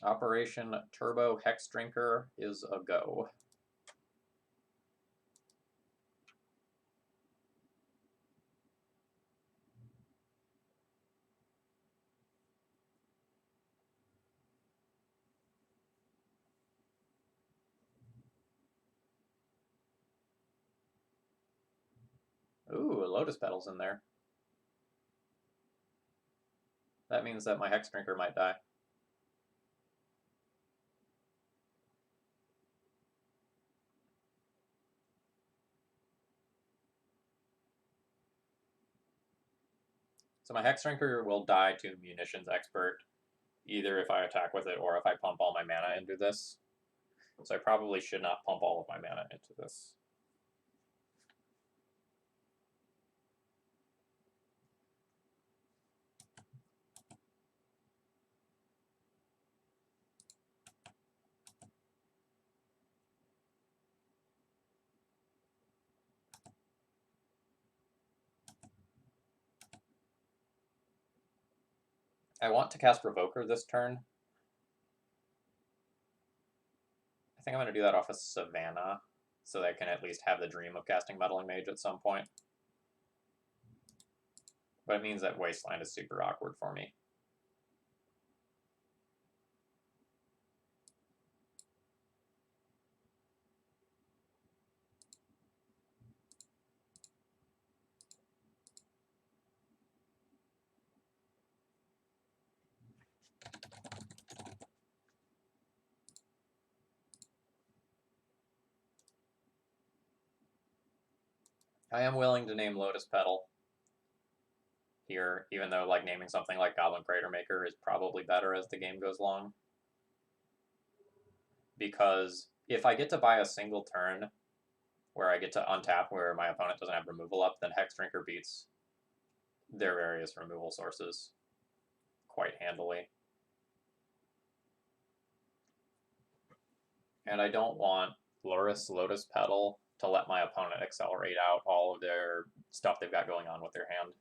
Operation Turbo Hex Drinker is a go. Ooh, Lotus Petal's in there. That means that my Hex Drinker might die. So my Hex Drinker will die to Munitions Expert, either if I attack with it or if I pump all my mana into this. So I probably should not pump all of my mana into this. I want to cast Revoker this turn. I think I'm going to do that off of Savannah, so that I can at least have the dream of casting Meddling Mage at some point. But it means that Wasteland is super awkward for me. I am willing to name Lotus Petal here, even though like naming something like Goblin Crater Maker is probably better as the game goes along. Because if I get to buy a single turn where I get to untap where my opponent doesn't have removal up, then Hex Drinker beats their various removal sources quite handily. And I don't want Lotus Petal to let my opponent accelerate out all of their stuff they've got going on with their hand.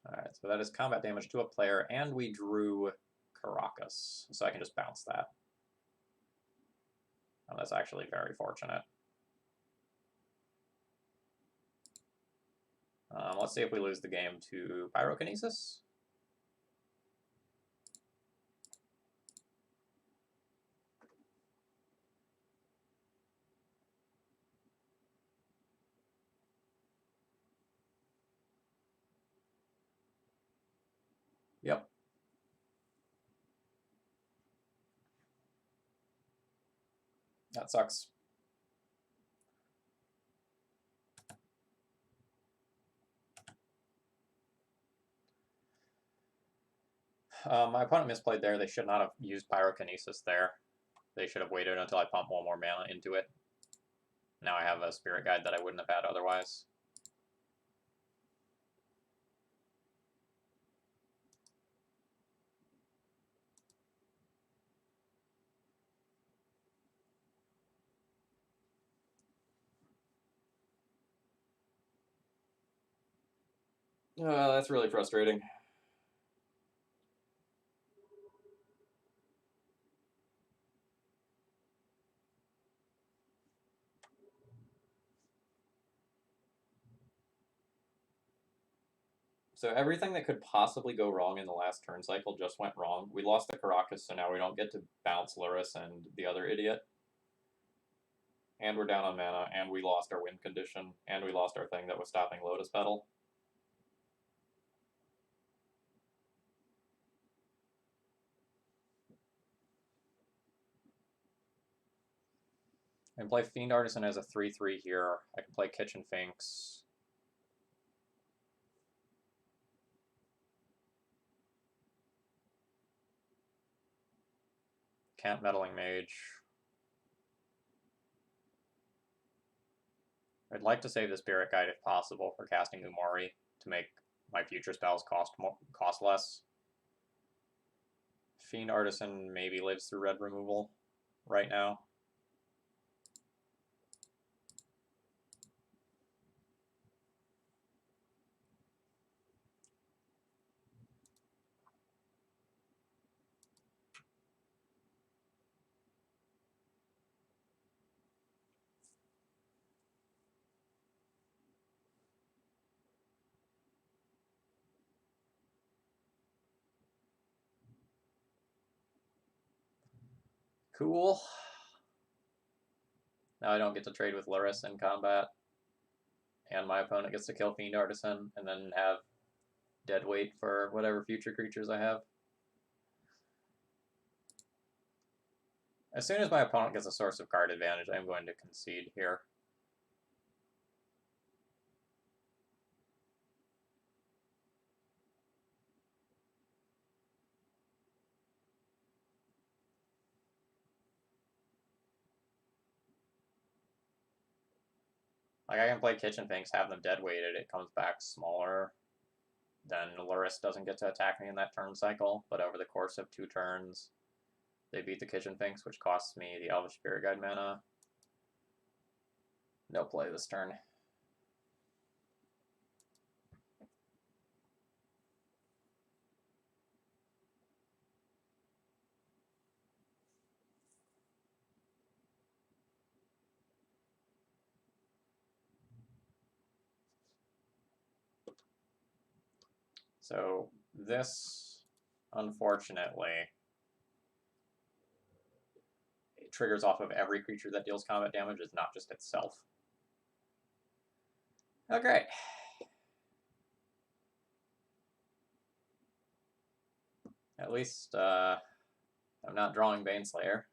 Alright, so that is combat damage to a player, and we drew Caracas, so I can just bounce that. Oh, that's actually very fortunate. Let's see if we lose the game to Pyrokinesis. Yep. That sucks. My opponent misplayed there. They should not have used Pyrokinesis there. They should have waited until I pump one more mana into it. Now I have a Spirit Guide that I wouldn't have had otherwise. That's really frustrating. So everything that could possibly go wrong in the last turn cycle just went wrong. We lost the Caracas, so now we don't get to bounce Luris and the other idiot. And we're down on mana, and we lost our win condition, and we lost our thing that was stopping Lotus Petal. I can play Fiend Artisan as a 3/3 here. I can play Kitchen Finks. Can't Meddling Mage. I'd like to save the Spirit Guide if possible for casting Umori to make my future spells cost less. Fiend Artisan maybe lives through red removal right now. Cool. Now I don't get to trade with Luris in combat. And my opponent gets to kill Fiend Artisan and then have dead weight for whatever future creatures I have. As soon as my opponent gets a source of card advantage, I'm going to concede here. Like, I can play Kitchen Finks, have them dead weighted, it comes back smaller. Then Luris doesn't get to attack me in that turn cycle, but over the course of 2 turns, they beat the Kitchen Finks, which costs me the Elvish Spirit Guide mana. No play this turn. So this, unfortunately, it triggers off of every creature that deals combat damage, is not just itself. Okay. At least I'm not drawing Baneslayer.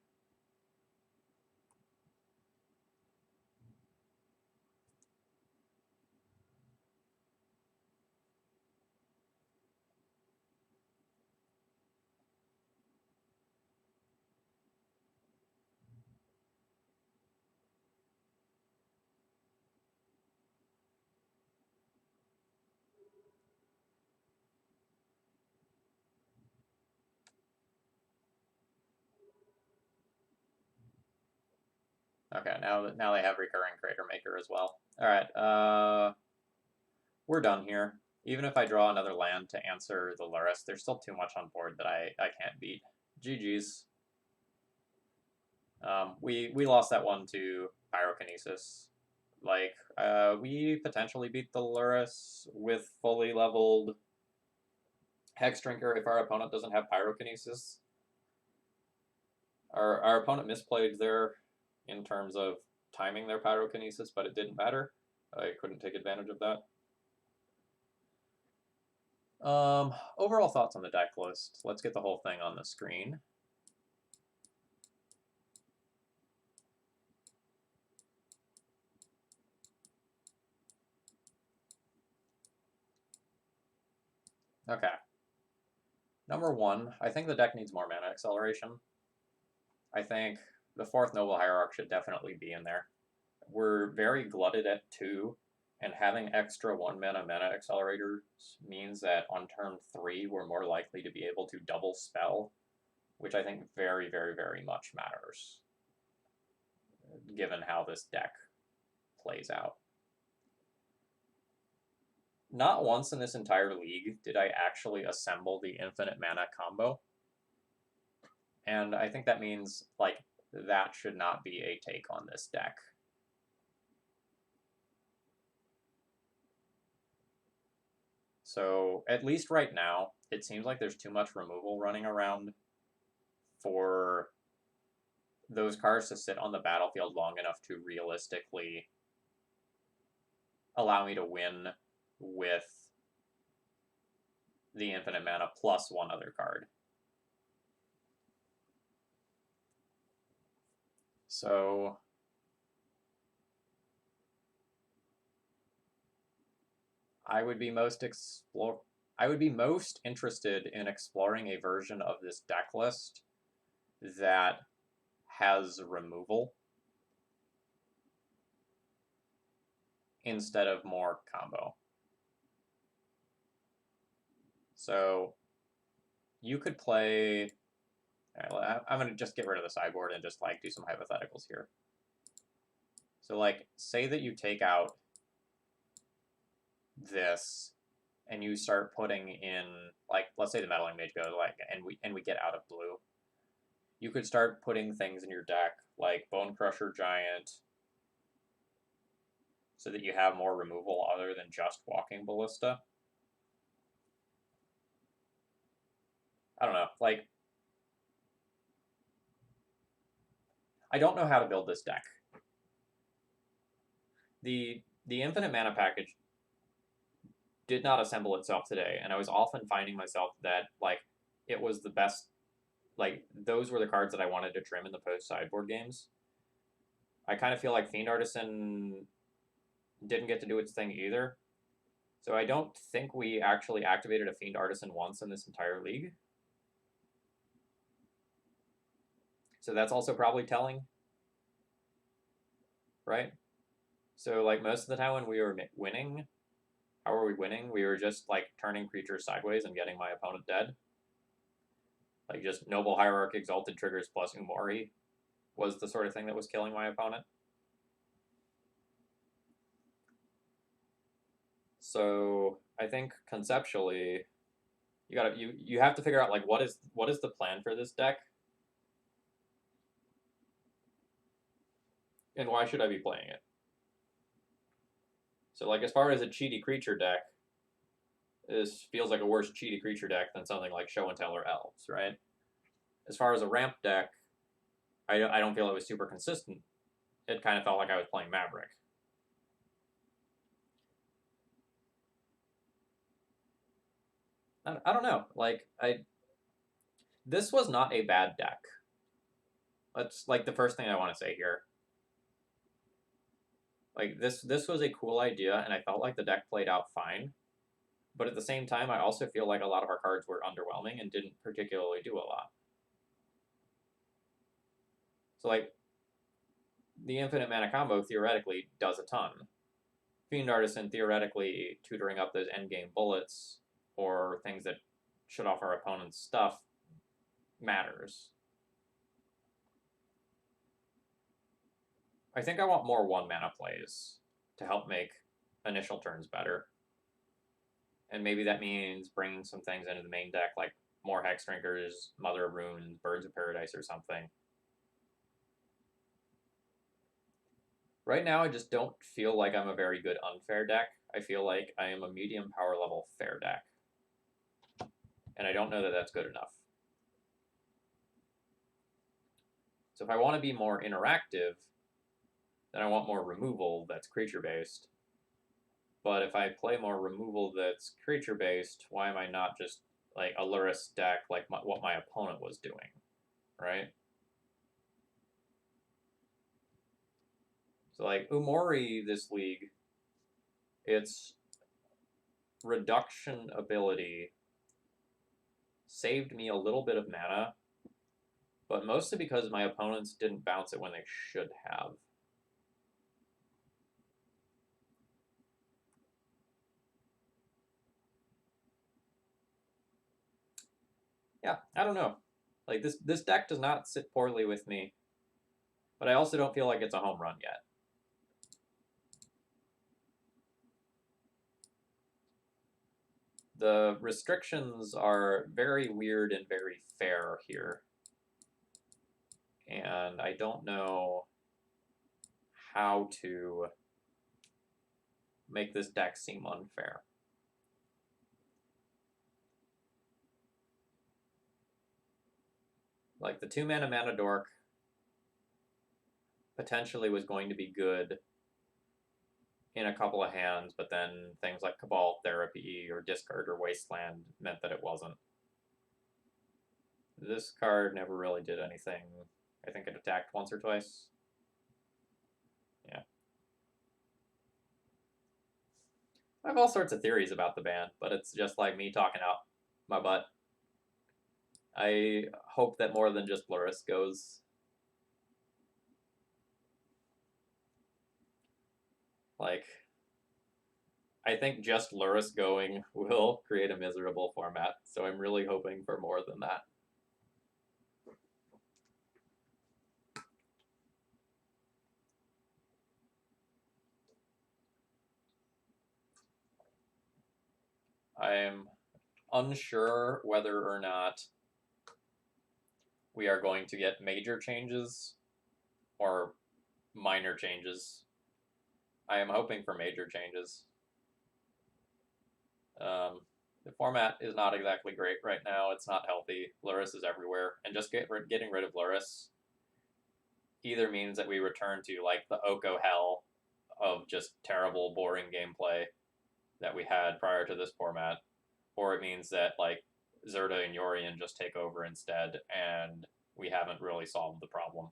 Okay, now they have Recurring Crater Maker as well. Alright, we're done here. Even if I draw another land to answer the Luris, there's still too much on board that I can't beat. GG's. We lost that one to Pyrokinesis. Like, we potentially beat the Lurrus with fully leveled Hex Drinker if our opponent doesn't have Pyrokinesis. Our opponent misplayed there in terms of timing their Pyrokinesis, but it didn't matter. I couldn't take advantage of that. Overall thoughts on the deck list. Let's get the whole thing on the screen. Okay. Number one, I think the deck needs more mana acceleration. I think the fourth Noble Hierarch should definitely be in there. We're very glutted at 2, and having extra 1 mana accelerators means that on turn 3 we're more likely to be able to double spell, which I think very, very, very much matters, given how this deck plays out. Not once in this entire league did I actually assemble the infinite mana combo, and I think that means, like, that should not be a take on this deck. So, at least right now, it seems like there's too much removal running around for those cards to sit on the battlefield long enough to realistically allow me to win with the infinite mana plus one other card. So I would be most interested in exploring a version of this deck list that has removal instead of more combo. So you could play. I'm going to just get rid of the sideboard and just like do some hypotheticals here. So like, say that you take out this and you start putting in, like, let's say the Meddling Mage goes, like, and we get out of blue. You could start putting things in your deck like Bone Crusher Giant so that you have more removal other than just Walking Ballista. I don't know, like, I don't know how to build this deck. The infinite mana package did not assemble itself today, and I was often finding myself that, like, it was the best, like, those were the cards that I wanted to trim in the post-sideboard games. I kind of feel like Fiend Artisan didn't get to do its thing either. So I don't think we actually activated a Fiend Artisan once in this entire league. So that's also probably telling, right? So, like, most of the time when we were winning, how were we winning? We were just, like, turning creatures sideways and getting my opponent dead. Like, just Noble Hierarch Exalted triggers plus Umori was the sort of thing that was killing my opponent. So I think conceptually, you have to figure out, like, what is the plan for this deck, and why should I be playing it? So, like, as far as a cheaty creature deck, this feels like a worse cheaty creature deck than something like Show and Tell or Elves, right? As far as a ramp deck, I don't feel it was super consistent. It kind of felt like I was playing Maverick. I don't know. Like, this was not a bad deck. That's, like, the first thing I want to say here. Like, this was a cool idea, and I felt like the deck played out fine. But at the same time, I also feel like a lot of our cards were underwhelming and didn't particularly do a lot. So, like, the infinite mana combo theoretically does a ton. Fiend Artisan theoretically tutoring up those endgame bullets or things that shut off our opponent's stuff matters. I think I want more 1-mana plays to help make initial turns better. And maybe that means bringing some things into the main deck, like more Hex Drinkers, Mother of Runes, Birds of Paradise, or something. Right now, I just don't feel like I'm a very good unfair deck. I feel like I am a medium power level fair deck. And I don't know that that's good enough. So if I want to be more interactive, then I want more removal that's creature-based. But if I play more removal that's creature-based, why am I not just like a Lurrus deck like what my opponent was doing, right? So like Umori this league, its reduction ability saved me a little bit of mana, but mostly because my opponents didn't bounce it when they should have. Yeah, I don't know. Like this deck does not sit poorly with me, but I also don't feel like it's a home run yet. The restrictions are very weird and very fair here. And I don't know how to make this deck seem unfair. Like the 2-mana Mana Dork potentially was going to be good in a couple of hands, but then things like Cabal Therapy or Discard or Wasteland meant that it wasn't. This card never really did anything. I think it attacked once or twice. Yeah. I have all sorts of theories about the ban, but it's just like me talking out my butt. I hope that more than just Lurrus goes. Like, I think just Lurrus going will create a miserable format, so I'm really hoping for more than that. I'm unsure whether or not we are going to get major changes or minor changes. I am hoping for major changes. The format is not exactly great right now. It's not healthy. Lurrus is everywhere. And just getting rid of Lurrus either means that we return to like the Oko hell of just terrible, boring gameplay that we had prior to this format, or it means that like Zerta and Yorion just take over instead, and we haven't really solved the problem.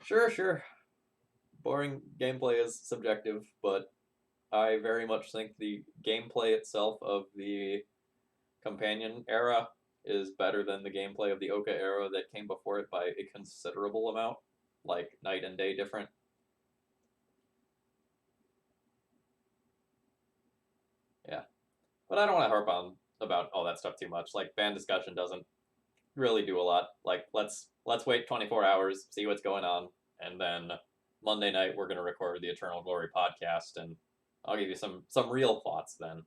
Sure. Boring gameplay is subjective, but I very much think the gameplay itself of the Companion era is better than the gameplay of the Oka era that came before it by a considerable amount, like night and day different. Yeah, but I don't want to harp on about all that stuff too much. Like ban discussion doesn't really do a lot. Like let's wait 24 hours, see what's going on, and then Monday night we're gonna record the Eternal Glory podcast, and I'll give you some real thoughts then.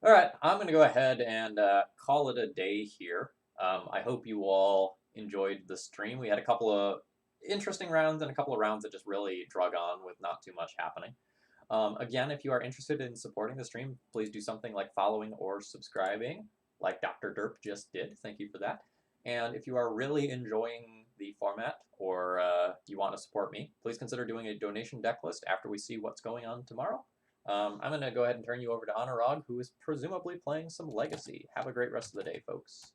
All right, I'm going to go ahead and call it a day here. I hope you all enjoyed the stream. We had a couple of interesting rounds and a couple of rounds that just really drug on with not too much happening. Again, if you are interested in supporting the stream, please do something like following or subscribing, like Dr. Derp just did. Thank you for that. And if you are really enjoying the format or you want to support me, please consider doing a donation deck list after we see what's going on tomorrow. I'm going to go ahead and turn you over to Anurag, who is presumably playing some Legacy. Have a great rest of the day, folks.